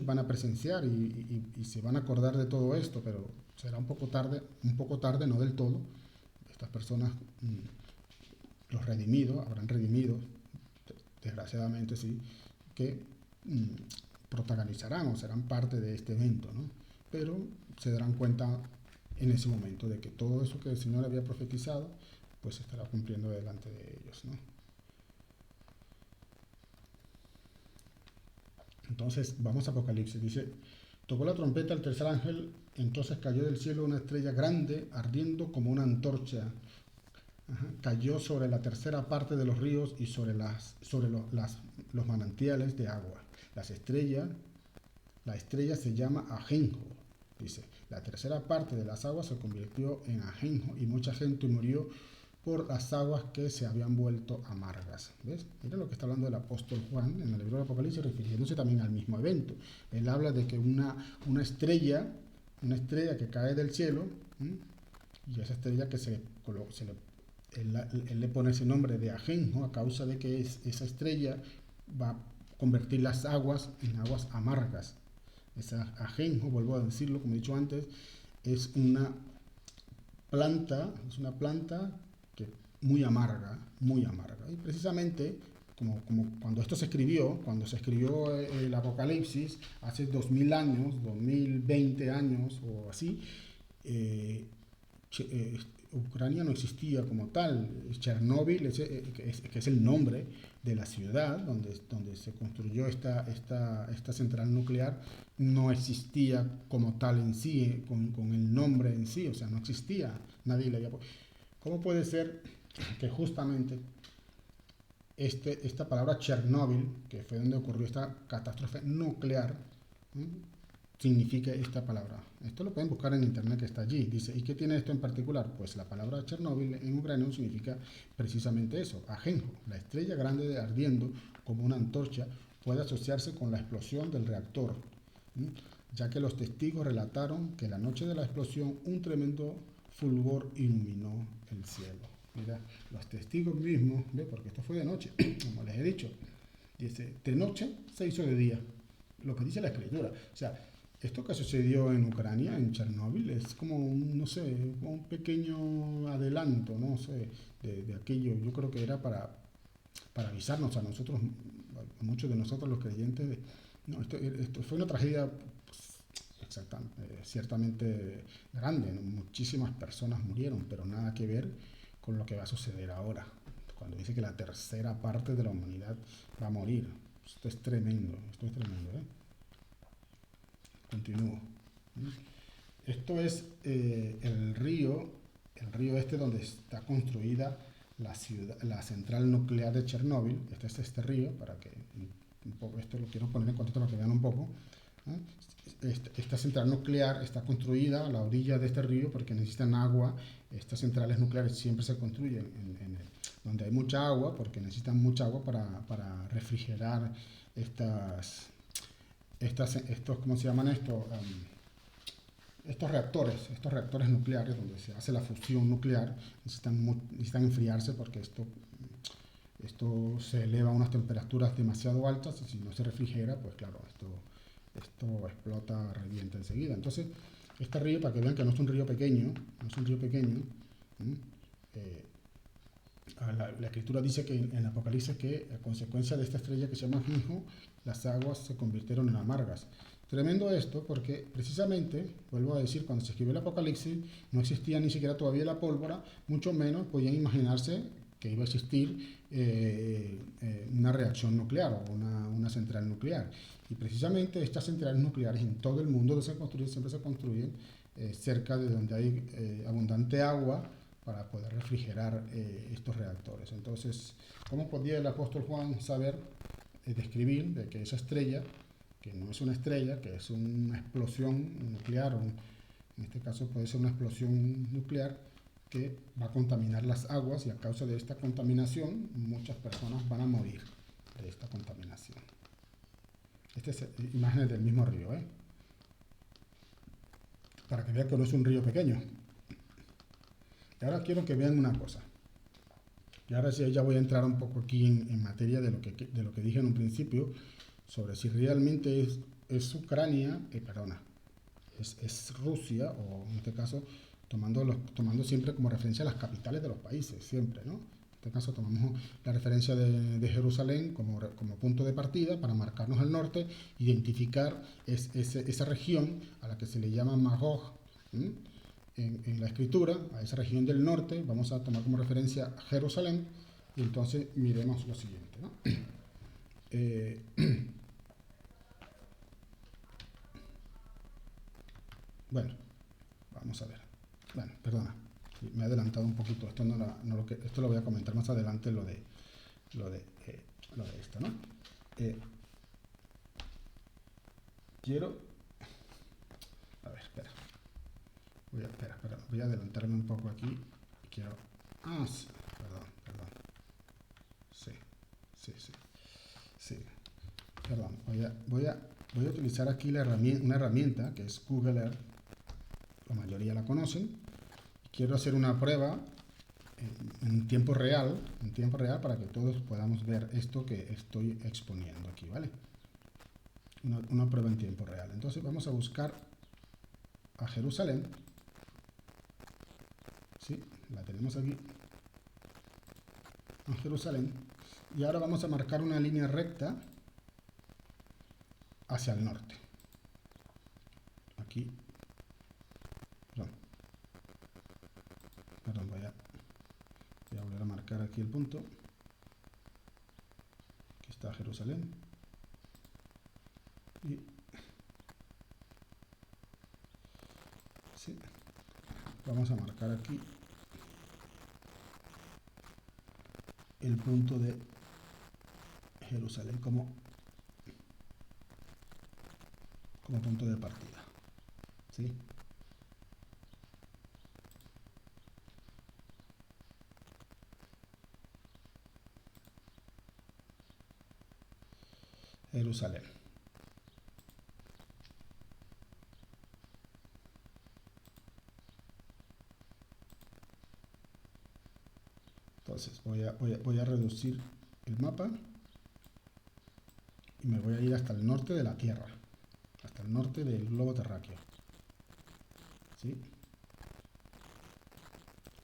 van a presenciar y se van a acordar de todo esto, pero será un poco tarde, no del todo. Estas personas, los redimidos, habrán redimidos, desgraciadamente sí, que protagonizarán o serán parte de este evento, ¿no? Pero se darán cuenta en ese momento de que todo eso que el Señor había profetizado, pues se estará cumpliendo delante de ellos, ¿no? Entonces, vamos a Apocalipsis. Dice, tocó la trompeta el tercer ángel, entonces cayó del cielo una estrella grande, ardiendo como una antorcha. Cayó sobre la tercera parte de los ríos y sobre los manantiales de agua. La estrella se llama Ajenjo. Dice, la tercera parte de las aguas se convirtió en ajenjo y mucha gente murió por las aguas que se habían vuelto amargas. ¿Ves? Mira lo que está hablando el apóstol Juan en el libro de Apocalipsis, refiriéndose también al mismo evento. Él habla de que una estrella que cae del cielo, y esa estrella que él le pone ese nombre de ajenjo a causa de que esa estrella va a convertir las aguas en aguas amargas. Esa ajenjo, vuelvo a decirlo, como he dicho antes, es una planta que muy amarga, muy amarga. Y precisamente cuando esto se escribió, cuando se escribió el Apocalipsis, hace 2000 años, 2020 años o así, eh, Ucrania no existía como tal. Chernóbil, que es el nombre de la ciudad donde se construyó esta central nuclear, no existía como tal en sí, con el nombre en sí, o sea, no existía, nadie le había... ¿Cómo puede ser que justamente esta palabra Chernóbil, que fue donde ocurrió esta catástrofe nuclear, ¿m? Significa esta palabra? Esto lo pueden buscar en internet, que está allí. Dice, ¿y qué tiene esto en particular? Pues la palabra Chernóbil en ucraniano significa precisamente eso, ajenjo. La estrella grande ardiendo como una antorcha puede asociarse con la explosión del reactor, ¿m? Ya que los testigos relataron que la noche de la explosión un tremendo fulgor iluminó el cielo. Mira, los testigos mismos, ¿ve? Porque esto fue de noche, como les he dicho. Dice, de noche se hizo de día, lo que dice la escritura. O sea, esto que sucedió en Ucrania, en Chernóbil, es como un, no sé, un pequeño adelanto, no sé, de aquello. Yo creo que era para avisarnos a nosotros, a muchos de nosotros los creyentes, no, esto fue una tragedia ciertamente grande, ¿no? Muchísimas personas murieron, pero nada que ver con lo que va a suceder ahora, cuando dice que la tercera parte de la humanidad va a morir. Esto es tremendo, ¿eh? Continúo. Esto es el río este donde está construida la central nuclear de Chernóbil. Este es este río, para que un poco, esto lo quiero poner en contexto para que vean un poco. Esta central nuclear está construida a la orilla de este río porque necesitan agua. Estas centrales nucleares siempre se construyen donde hay mucha agua, porque necesitan mucha agua para refrigerar estos, ¿cómo se llaman estos? Estos reactores nucleares donde se hace la fusión nuclear, necesitan enfriarse porque esto se eleva a unas temperaturas demasiado altas, y si no se refrigera, pues claro, esto explota, revienta enseguida. Entonces, este río, para que vean que no es un río pequeño, la escritura dice que en Apocalipsis que a consecuencia de esta estrella que se llama Hijo, las aguas se convirtieron en amargas. Tremendo esto porque precisamente, vuelvo a decir, cuando se escribió el Apocalipsis no existía ni siquiera todavía la pólvora, mucho menos podían imaginarse que iba a existir una reacción nuclear o una central nuclear. Y precisamente estas centrales nucleares en todo el mundo donde se construyen, siempre se construyen cerca de donde hay abundante agua para poder refrigerar estos reactores. Entonces, ¿cómo podía el apóstol Juan saber, describir de que esa estrella, que no es una estrella, que es una explosión nuclear, en este caso puede ser una explosión nuclear, que va a contaminar las aguas, y a causa de esta contaminación muchas personas van a morir de esta contaminación? Esta es imágenes del mismo río, para que vean que no es un río pequeño. Y ahora quiero que vean una cosa. Y ahora sí ya voy a entrar un poco aquí en materia de lo que dije en un principio, sobre si realmente es Ucrania, es Rusia, o en este caso tomando siempre como referencia las capitales de los países, siempre, ¿no? En este caso tomamos la referencia de Jerusalén como punto de partida para marcarnos el norte, identificar esa región a la que se le llama Magog, en la escritura, a esa región del norte. Vamos a tomar como referencia a Jerusalén, y entonces miremos lo siguiente, ¿no? Bueno, vamos a ver. Bueno, perdona, me he adelantado un poquito. Esto esto lo voy a comentar más adelante, lo de esto, ¿no? Quiero... A ver, espera. Voy a adelantarme un poco aquí. Quiero... sí, perdón. Sí. Perdón, voy a utilizar aquí una herramienta que es Google Earth. La mayoría la conocen. Quiero hacer una prueba en tiempo real, para que todos podamos ver esto que estoy exponiendo aquí, ¿vale? Una prueba en tiempo real. Entonces vamos a buscar a Jerusalén. Sí, la tenemos aquí. A Jerusalén. Y ahora vamos a marcar una línea recta hacia el norte. Aquí, perdón, voy a volver a marcar aquí el punto. Aquí está Jerusalén. Y sí, vamos a marcar aquí el punto de Jerusalén como punto de partida. ¿Sí? Jerusalén. Entonces voy a reducir el mapa y me voy a ir hasta el norte de la Tierra, hasta el norte del globo terráqueo. ¿Sí?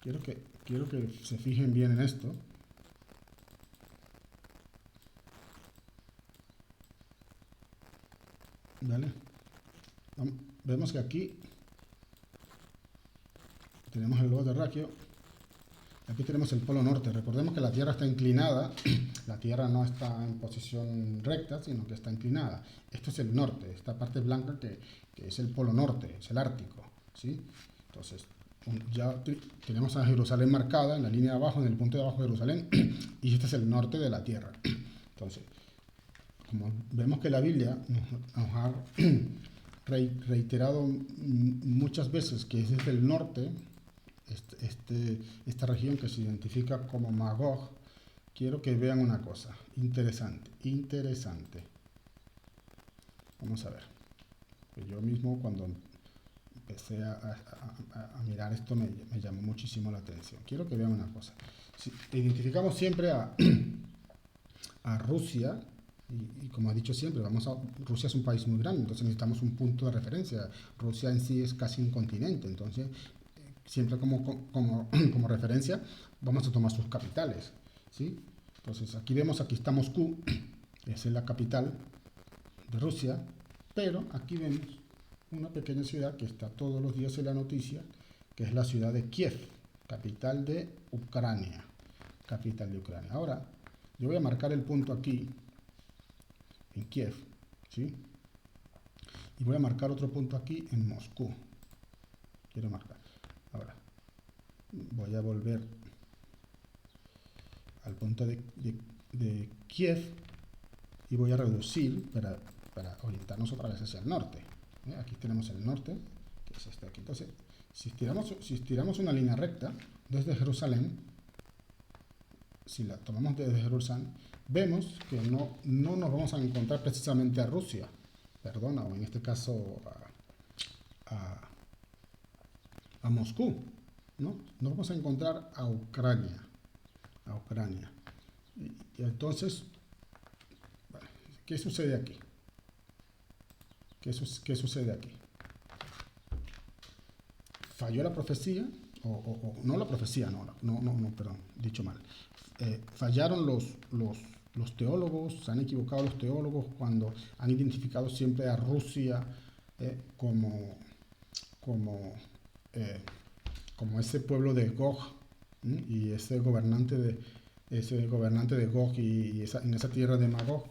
Quiero que se fijen bien en esto. ¿Vale? Vemos que aquí tenemos el globo terráqueo. Aquí tenemos el polo norte. Recordemos que la Tierra está inclinada. La Tierra no está en posición recta, sino que está inclinada. Esto es el norte, esta parte blanca que es el polo norte, es el Ártico. ¿Sí? Entonces, ya tenemos a Jerusalén marcada en la línea de abajo, en el punto de abajo de Jerusalén, y este es el norte de la Tierra. Entonces, como vemos que la Biblia nos ha reiterado muchas veces que es desde el norte, esta región que se identifica como Magog, quiero que vean una cosa interesante. Vamos a ver. Yo mismo cuando empecé a mirar esto me llamó muchísimo la atención. Quiero que vean una cosa. Si identificamos siempre a Rusia, y como he dicho siempre, Rusia es un país muy grande, entonces necesitamos un punto de referencia. Rusia en sí es casi un continente, entonces siempre como referencia vamos a tomar sus capitales, ¿sí? Entonces aquí está Moscú, esa es la capital de Rusia, pero aquí vemos una pequeña ciudad que está todos los días en la noticia, que es la ciudad de Kiev, capital de Ucrania. Ahora, yo voy a marcar el punto aquí, en Kiev, ¿sí? Y voy a marcar otro punto aquí en Moscú. Quiero marcar. Ahora, voy a volver al punto de Kiev y voy a reducir para orientarnos otra vez hacia el norte. Aquí tenemos el norte, que es este aquí. Entonces, si estiramos una línea recta desde Jerusalén, si la tomamos desde Jerusalén, vemos que no nos vamos a encontrar precisamente a Rusia, o en este caso a Moscú, ¿no? Nos vamos a encontrar a Ucrania. Y entonces, ¿qué sucede aquí? ¿Qué sucede aquí? ¿Falló la profecía? O no la profecía, perdón, dicho mal. Fallaron los teólogos, se han equivocado los teólogos cuando han identificado siempre a Rusia como ese pueblo de Gog, y ese gobernante de Gog y en esa tierra de Magog.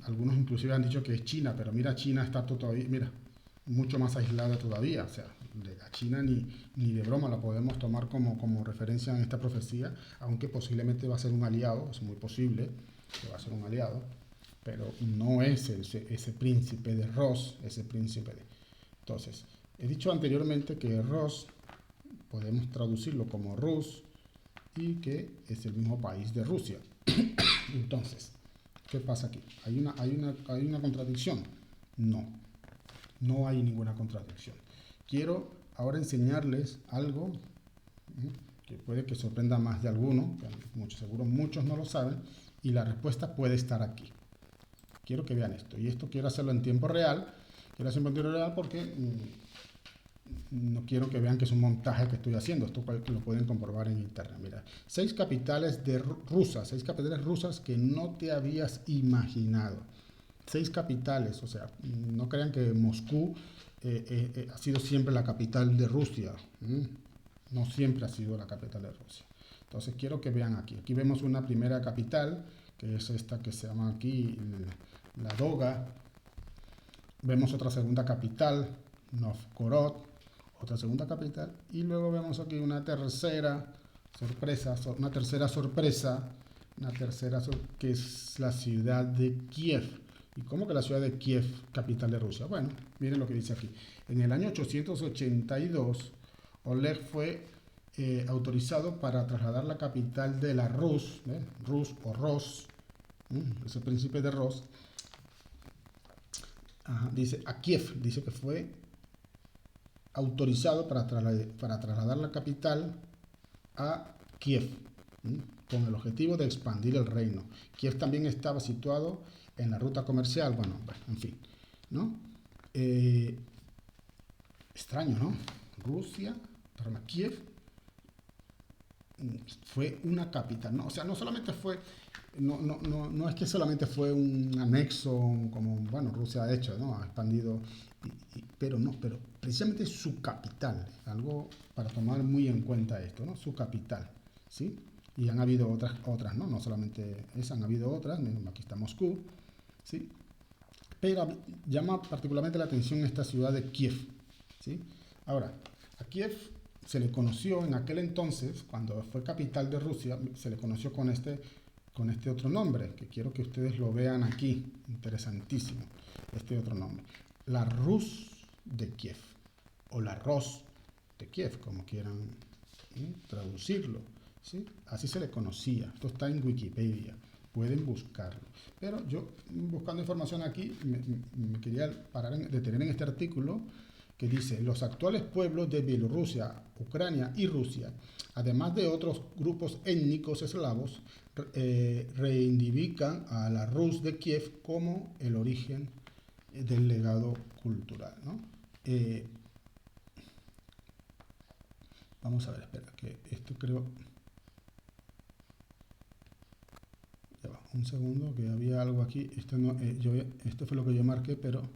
Algunos inclusive han dicho que es China, pero mira, China está todavía, mucho más aislada todavía. O sea, a China ni de broma la podemos tomar como referencia en esta profecía, aunque posiblemente va a ser un aliado, es muy posible que va a ser un aliado, pero no es ese príncipe de Ros, Entonces, he dicho anteriormente que Ros podemos traducirlo como Rus y que es el mismo país de Rusia. Entonces, ¿qué pasa aquí? ¿Hay una contradicción? No hay ninguna contradicción. Quiero ahora enseñarles algo que puede que sorprenda más de alguno, que seguro muchos no lo saben, y la respuesta puede estar aquí. Quiero que vean esto, y esto quiero hacerlo en tiempo real. Quiero hacerlo en tiempo real porque no quiero que vean que es un montaje que estoy haciendo, esto lo pueden comprobar en internet. Mira, 6 capitales rusas, 6 capitales rusas que no te habías imaginado. 6 capitales, o sea, no crean que Moscú ha sido siempre la capital de Rusia. No siempre ha sido la capital de Rusia. Entonces quiero que vean aquí. Aquí vemos una primera capital, que es esta que se llama aquí la Doga. Vemos otra segunda capital, Novgorod, otra segunda capital. Y luego vemos aquí una tercera sorpresa, que es la ciudad de Kiev. ¿Y cómo que la ciudad de Kiev, capital de Rusia? Bueno, miren lo que dice aquí. En el año 882, Oleg fue autorizado para trasladar la capital de la Rus, Rus o Ros, es el príncipe de Ros, dice a Kiev, dice que fue autorizado para trasladar la capital a Kiev, con el objetivo de expandir el reino. Kiev también estaba situado en la ruta comercial, bueno, en fin, ¿no? Extraño, ¿no? Rusia, perdón, Kiev fue una capital, ¿no? O sea, no solamente fue, no es que solamente fue un anexo, como, bueno, Rusia ha hecho, ¿no? Ha expandido, pero precisamente su capital, algo para tomar muy en cuenta esto, ¿no? Su capital, ¿sí? Y han habido otras, ¿no? No solamente esa, han habido otras, aquí está Moscú, ¿sí? Pero llama particularmente la atención esta ciudad de Kiev, ¿sí? Ahora, a Kiev se le conoció en aquel entonces, cuando fue capital de Rusia, se le conoció con este otro nombre, que quiero que ustedes lo vean aquí, interesantísimo, este otro nombre, la Rus de Kiev, o la Ros de Kiev, como quieran traducirlo, ¿sí? Así se le conocía, esto está en Wikipedia, pueden buscarlo. Pero yo, buscando información aquí, me quería detener en este artículo que dice: los actuales pueblos de Bielorrusia, Ucrania y Rusia, además de otros grupos étnicos eslavos, reivindican a la Rus de Kiev como el origen del legado cultural, ¿no? Vamos a ver, espera, que esto creo... Ya va, un segundo, que había algo aquí. Esto, no, esto fue lo que yo marqué, pero...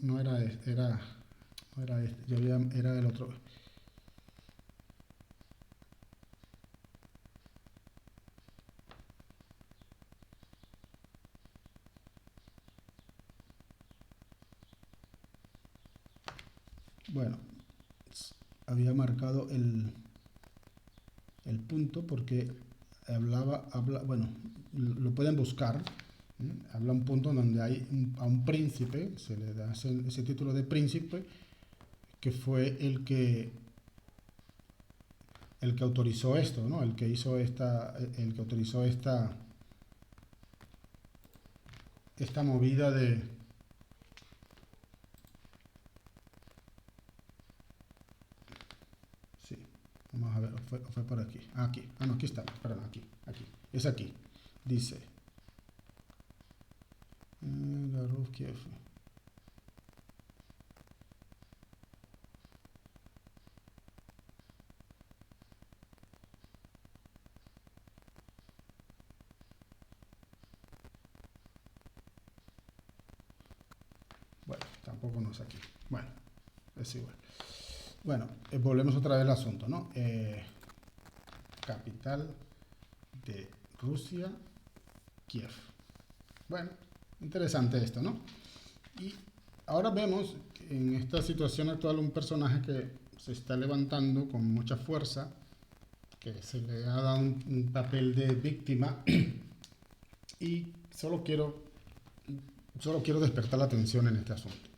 No era este, no era este, era el otro. Bueno, había marcado el punto porque bueno, lo pueden buscar, habla un punto donde hay a un príncipe, se le da ese título de príncipe, que fue el que autorizó esto, ¿no? El que autorizó esta movida de... Sí, vamos a ver, fue por aquí. Aquí, no, aquí está, perdón, aquí, es aquí. Dice, la Rus Kiev. Bueno, tampoco no es aquí. Bueno, es igual. Bueno, volvemos otra vez al asunto, ¿no? Capital de Rusia, Kiev. Bueno, interesante esto, ¿no? Y ahora vemos en esta situación actual un personaje que se está levantando con mucha fuerza, que se le ha dado un papel de víctima y solo quiero despertar la atención en este asunto.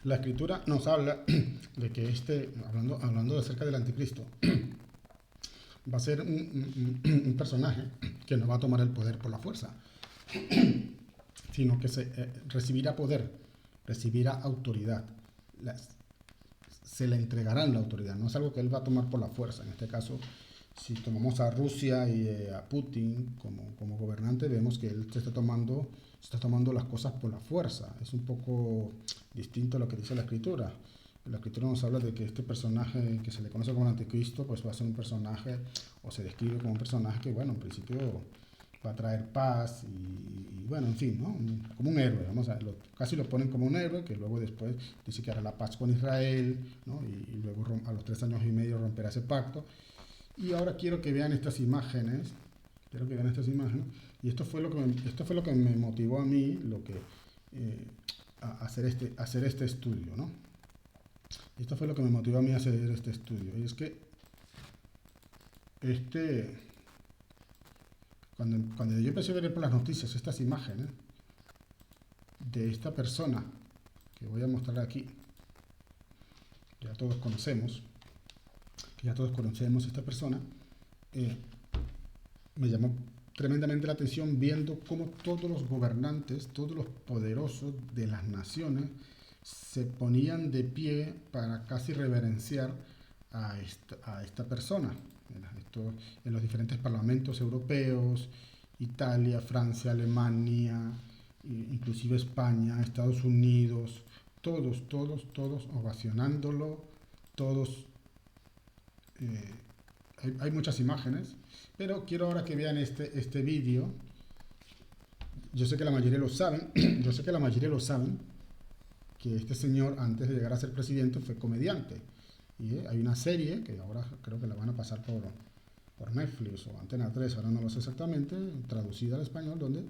La escritura nos habla de que hablando acerca del anticristo, va a ser un personaje que no va a tomar el poder por la fuerza, sino que recibirá poder, recibirá autoridad, se le entregarán la autoridad, no es algo que él va a tomar por la fuerza. En este caso, si tomamos a Rusia y a Putin como gobernante, vemos que él se está tomando las cosas por la fuerza. Es un poco distinto a lo que dice la Escritura. La Escritura nos habla de que este personaje que se le conoce como el anticristo, pues va a ser un personaje, o se describe como un personaje que, bueno, en principio va a traer paz y bueno, en fin, ¿no? Como un héroe, casi lo ponen como un héroe, que luego después dice que hará la paz con Israel, ¿no? Y luego a los 3 años y medio romperá ese pacto. Y ahora quiero que vean estas imágenes, y esto fue lo que me motivó a mí, a hacer este estudio, ¿no? Esto fue lo que me motivó a mí a hacer este estudio, y es que cuando yo empecé a ver por las noticias estas imágenes de esta persona que voy a mostrar aquí, que ya todos conocemos esta persona, me llamó tremendamente la atención viendo cómo todos los gobernantes, todos los poderosos de las naciones se ponían de pie para casi reverenciar a esta persona. En los diferentes parlamentos europeos, Italia, Francia, Alemania, inclusive España, Estados Unidos, todos ovacionándolo, todos. Hay muchas imágenes, pero quiero ahora que vean este vídeo. Yo sé que la mayoría lo saben, que este señor, antes de llegar a ser presidente, fue comediante. Y hay una serie que ahora creo que la van a pasar por Netflix o Antena 3, ahora no lo sé exactamente, traducida al español, donde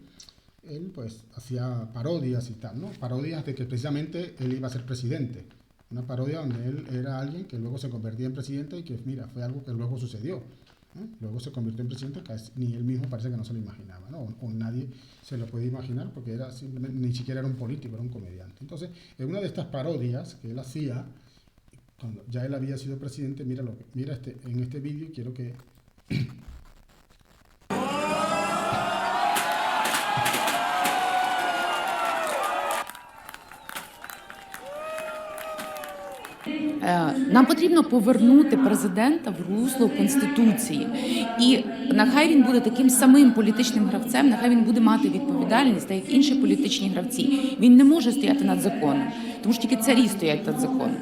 él pues hacía parodias y tal, ¿no? Parodias de que precisamente él iba a ser presidente. Una parodia donde él era alguien que luego se convertía en presidente y que, mira, fue algo que luego sucedió, ¿eh? Luego se convirtió en presidente, que ni él mismo parece que no se lo imaginaba, ¿no? O nadie se lo puede imaginar porque ni siquiera era un político, era un comediante. Entonces, en una de estas parodias que él hacía, cuando ya él había sido presidente, mira en este vídeo, quiero que... Нам потрібно повернути президента в русло Конституції. І нехай він буде таким самим політичним гравцем, нехай він буде мати відповідальність, так як інші політичні гравці. Він не може стояти над законом, тому що тільки царі стоять над законом.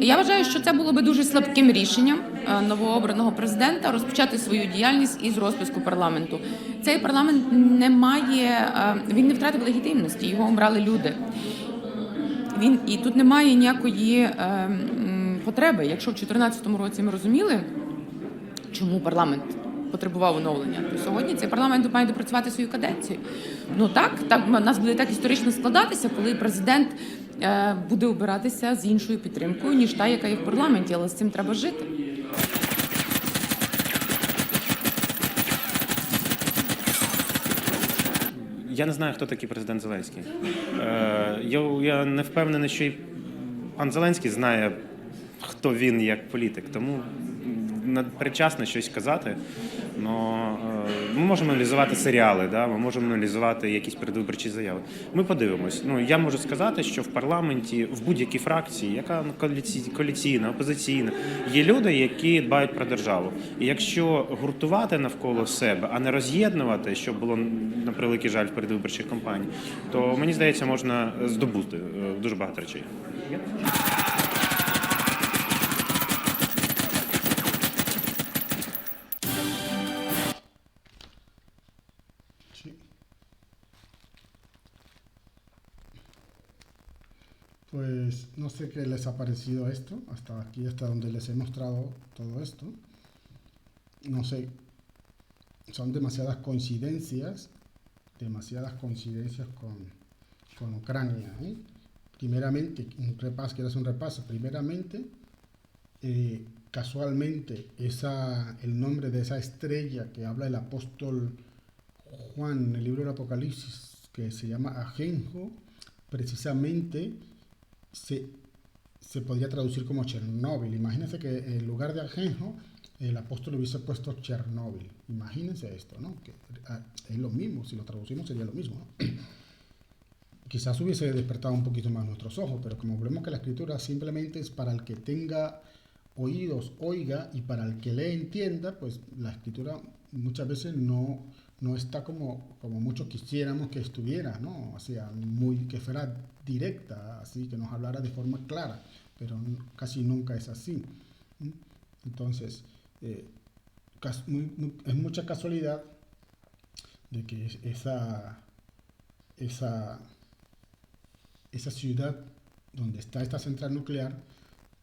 Я вважаю, що це було би дуже слабким рішенням новообраного президента розпочати свою діяльність із розпуску парламенту. Цей парламент він не втратив легітимності, його обрали люди. І тут немає ніякої потреби. Якщо в 2014 році ми розуміли, чому парламент потребував оновлення, то сьогодні цей парламент має допрацювати свою каденцію. Ну так, у нас буде так історично складатися, коли президент буде обиратися з іншою підтримкою, ніж та, яка є в парламенті, але з цим треба жити. Я не знаю, хто такий президент Зеленський. Я не впевнений, що і пан Зеленський знає, хто він як політик. Тому передчасно щось казати. Ми можемо аналізувати серіали, да? Ми можемо аналізувати якісь передвиборчі заяви. Ми подивимось. Я можу сказати, що в парламенті, в будь-якій фракції, яка коаліційна, опозиційна, є люди, які дбають про державу. І якщо гуртувати навколо себе, а не роз'єднувати, що було, на превеликий жаль, в передвиборчих кампаній, то, мені здається, можна здобути дуже багато речей. Pues no sé qué les ha parecido esto, hasta aquí, hasta donde les he mostrado todo esto. No sé, son demasiadas coincidencias con Ucrania, ¿eh? Primeramente, quiero hacer un repaso. Primeramente, casualmente, el nombre de esa estrella que habla el apóstol Juan en el libro del Apocalipsis, que se llama Ajenjo, precisamente se podría traducir como Chernóbil. Imagínense que en lugar de Ajenjo el apóstol hubiese puesto Chernóbil. Imagínense esto, ¿no? Que es lo mismo, si lo traducimos sería lo mismo, ¿no? Quizás hubiese despertado un poquito más nuestros ojos, pero como vemos que la escritura simplemente es para el que tenga oídos, oiga, y para el que lee, entienda, pues la escritura muchas veces no está como muchos quisiéramos que estuviera, ¿no? O sea, que fuera directa, así, que nos hablara de forma clara, pero casi nunca es así. Entonces, es mucha casualidad de que esa ciudad donde está esta central nuclear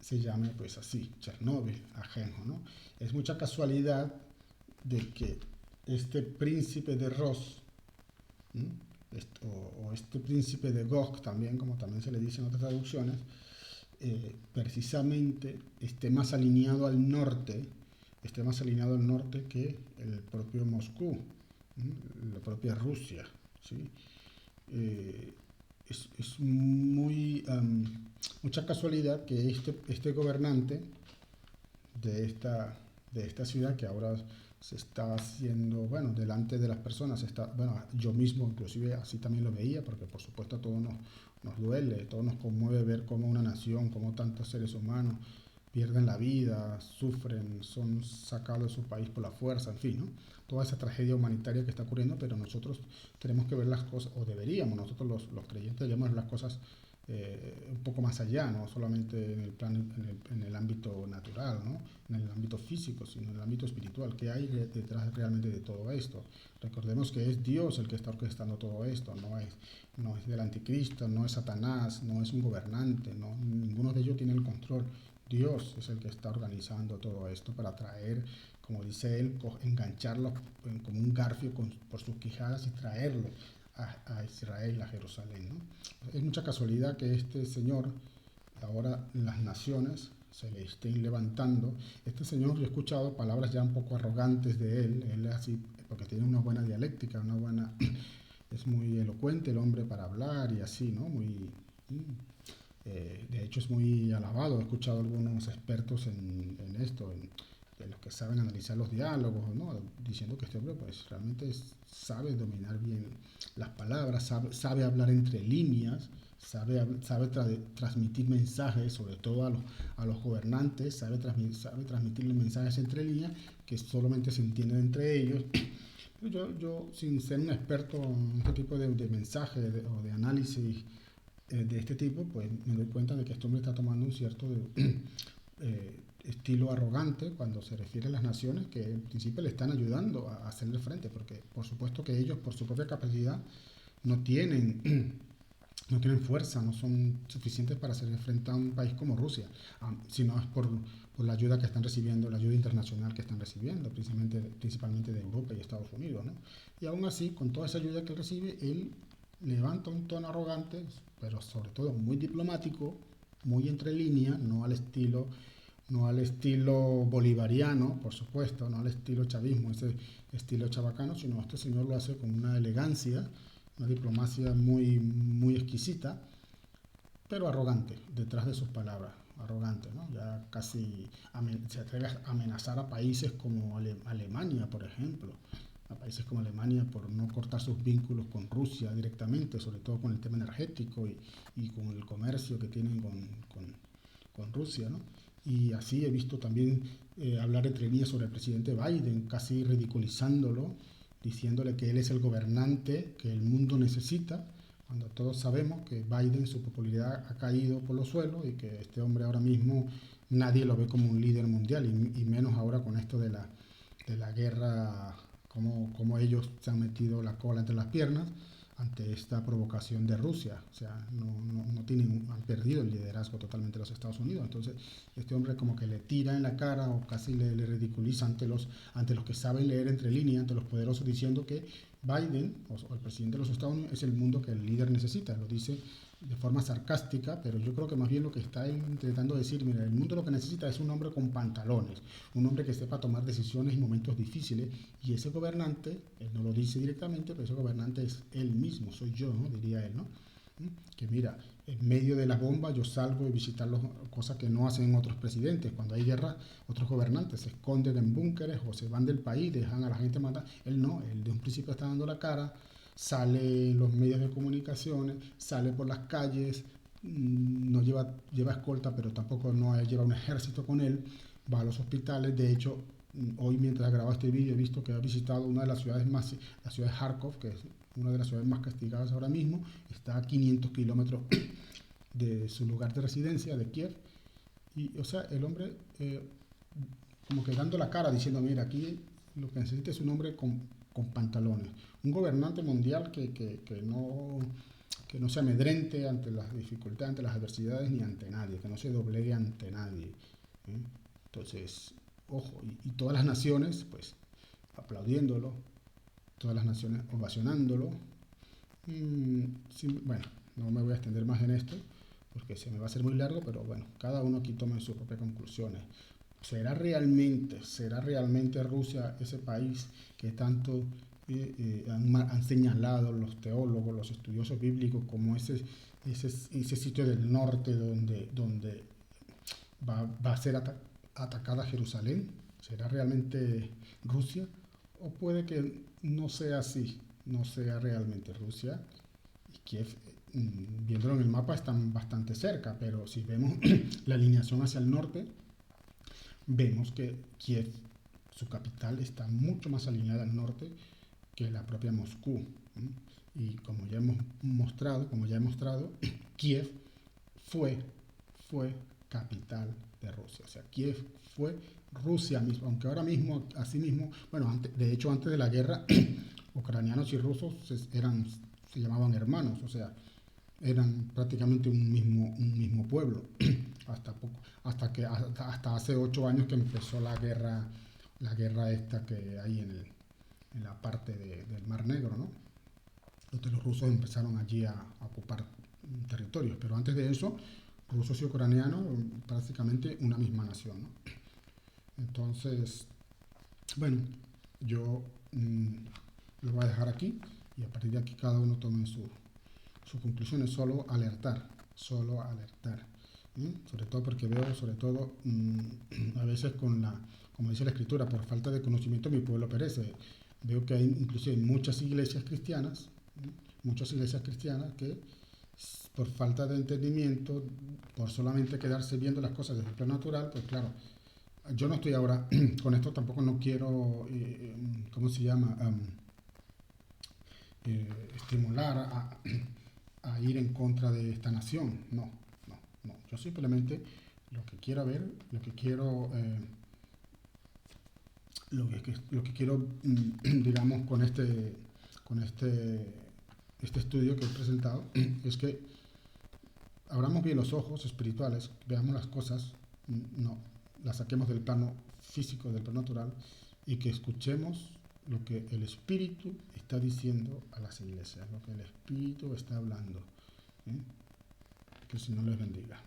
se llame pues así, Chernóbil, ajeno, ¿no? Es mucha casualidad de que este príncipe de Ros, o este príncipe de Gog también, como también se le dice en otras traducciones, precisamente esté más alineado al norte que el propio Moscú, la propia Rusia, ¿sí? Es mucha casualidad que este gobernante de esta ciudad, que ahora se está haciendo, bueno, delante de las personas, yo mismo inclusive así también lo veía, porque por supuesto a todos nos duele, a todos nos conmueve ver cómo una nación, cómo tantos seres humanos pierden la vida, sufren, son sacados de su país por la fuerza, en fin, ¿no? Toda esa tragedia humanitaria que está ocurriendo, pero nosotros tenemos que ver las cosas, o deberíamos, nosotros los creyentes deberíamos ver las cosas un poco más allá, no solamente en el ámbito natural, ¿no? En el ámbito físico, sino en el ámbito espiritual. ¿Qué hay detrás realmente de todo esto? Recordemos que es Dios el que está orquestando todo esto, no es del anticristo, no es Satanás, no es un gobernante, no, ninguno de ellos tiene el control. Dios es el que está organizando todo esto para traer, como dice él, engancharlos como un garfio por sus quijadas y traerlo a Israel, a Jerusalén, ¿no? Es mucha casualidad que este señor, ahora las naciones se le estén levantando. Este señor, yo he escuchado palabras ya un poco arrogantes de él es así, porque tiene una buena dialéctica, es muy elocuente el hombre para hablar y así, ¿no? De hecho es muy alabado. He escuchado a algunos expertos en esto, de los que saben analizar los diálogos, ¿no? Diciendo que este hombre pues realmente sabe dominar bien las palabras, sabe hablar entre líneas, sabe transmitir mensajes, sobre todo a los gobernantes, sabe transmitirle mensajes entre líneas que solamente se entienden entre ellos. Yo sin ser un experto en este tipo de mensajes o de análisis de este tipo, pues me doy cuenta de que este hombre está tomando un cierto estilo arrogante cuando se refiere a las naciones que en principio le están ayudando a hacerle frente, porque por supuesto que ellos por su propia capacidad no tienen fuerza, no son suficientes para hacer frente a un país como Rusia, sino es por la ayuda que están recibiendo, la ayuda internacional que están recibiendo, principalmente de Europa y Estados Unidos, ¿no? Y aún así, con toda esa ayuda que él recibe, él levanta un tono arrogante, pero sobre todo muy diplomático, muy entre líneas, no al estilo bolivariano, por supuesto, no al estilo chavismo, ese estilo chabacano, sino este señor lo hace con una elegancia, una diplomacia muy, muy exquisita, pero arrogante, detrás de sus palabras, arrogante, ¿no? Ya casi se atreve a amenazar a países como Alemania, por ejemplo, a países como Alemania por no cortar sus vínculos con Rusia directamente, sobre todo con el tema energético y con el comercio que tienen con Rusia, ¿no? Y así he visto también hablar entre líneas sobre el presidente Biden, casi ridiculizándolo, diciéndole que él es el gobernante que el mundo necesita, cuando todos sabemos que Biden, su popularidad ha caído por los suelos y que este hombre ahora mismo nadie lo ve como un líder mundial, y menos ahora con esto de la guerra, como ellos se han metido la cola entre las piernas ante esta provocación de Rusia. O sea, han perdido el liderazgo totalmente de los Estados Unidos. Entonces, este hombre como que le tira en la cara o casi le ridiculiza ante los que saben leer entre líneas, ante los poderosos, diciendo que Biden, o el presidente de los Estados Unidos, es el mundo que el líder necesita. Lo dice de forma sarcástica, pero yo creo que más bien lo que está intentando decir, mira, el mundo lo que necesita es un hombre con pantalones, un hombre que sepa tomar decisiones en momentos difíciles, y ese gobernante, él no lo dice directamente, pero ese gobernante es él mismo, soy yo, ¿no? Diría él, ¿no? Que mira, en medio de las bombas yo salgo y visitarlos, cosas que no hacen otros presidentes. Cuando hay guerra, otros gobernantes se esconden en búnkeres o se van del país, dejan a la gente matar. Él no, él de un principio está dando la cara, sale en los medios de comunicaciones, sale por las calles, no lleva escolta, pero tampoco no lleva un ejército con él, va a los hospitales. De hecho, hoy mientras grababa este vídeo he visto que ha visitado una de las ciudades más, la ciudad de Kharkov, que es una de las ciudades más castigadas ahora mismo, está a 500 kilómetros de su lugar de residencia, de Kiev, y o sea, el hombre como que dando la cara, diciendo, mira, aquí lo que necesita es un hombre con pantalones, un gobernante mundial que no se amedrente ante las dificultades, ante las adversidades, ni ante nadie, que no se doblegue ante nadie, ¿eh? Entonces, ojo, y todas las naciones, pues, aplaudiéndolo, todas las naciones ovacionándolo. Sí, bueno, no me voy a extender más en esto, porque se me va a hacer muy largo, pero bueno, cada uno aquí tome sus propias conclusiones. ¿Será realmente Rusia ese país que tanto han señalado los teólogos, los estudiosos bíblicos, como ese sitio del norte donde va a ser atacada Jerusalén? ¿Será realmente Rusia? ¿O puede que no sea así, no sea realmente Rusia? Y Kiev, viéndolo en el mapa, están bastante cerca, pero si vemos la alineación hacia el norte, vemos que Kiev, su capital, está mucho más alineada al norte que la propia Moscú. Y como ya hemos mostrado, Kiev fue capital de Rusia. O sea, Kiev fue Rusia mismo, aunque ahora mismo, así mismo, bueno, de hecho antes de la guerra, ucranianos y rusos se llamaban hermanos, o sea, eran prácticamente un mismo pueblo, hasta hace 8 años que empezó la guerra esta que hay en la parte del Mar Negro, ¿no? Entonces los rusos empezaron allí a ocupar territorios, pero antes de eso, rusos y ucranianos, prácticamente una misma nación, ¿no? Entonces, bueno, yo lo voy a dejar aquí y a partir de aquí cada uno tome sus conclusiones. Solo alertar, ¿eh? Sobre todo porque veo, a veces como dice la Escritura, por falta de conocimiento mi pueblo perece. Veo que hay inclusive muchas iglesias cristianas que por falta de entendimiento, por solamente quedarse viendo las cosas desde el plano natural, pues claro, yo no estoy ahora, con esto tampoco no quiero, ¿cómo se llama? Estimular a ir en contra de esta nación. No. Yo simplemente lo que quiero ver, lo que quiero, digamos, con este estudio que he presentado, es que abramos bien los ojos espirituales, veamos las cosas, no las saquemos del plano físico, del plano natural, y que escuchemos lo que el Espíritu está diciendo a las iglesias, lo que el Espíritu está hablando. Que el Señor les bendiga.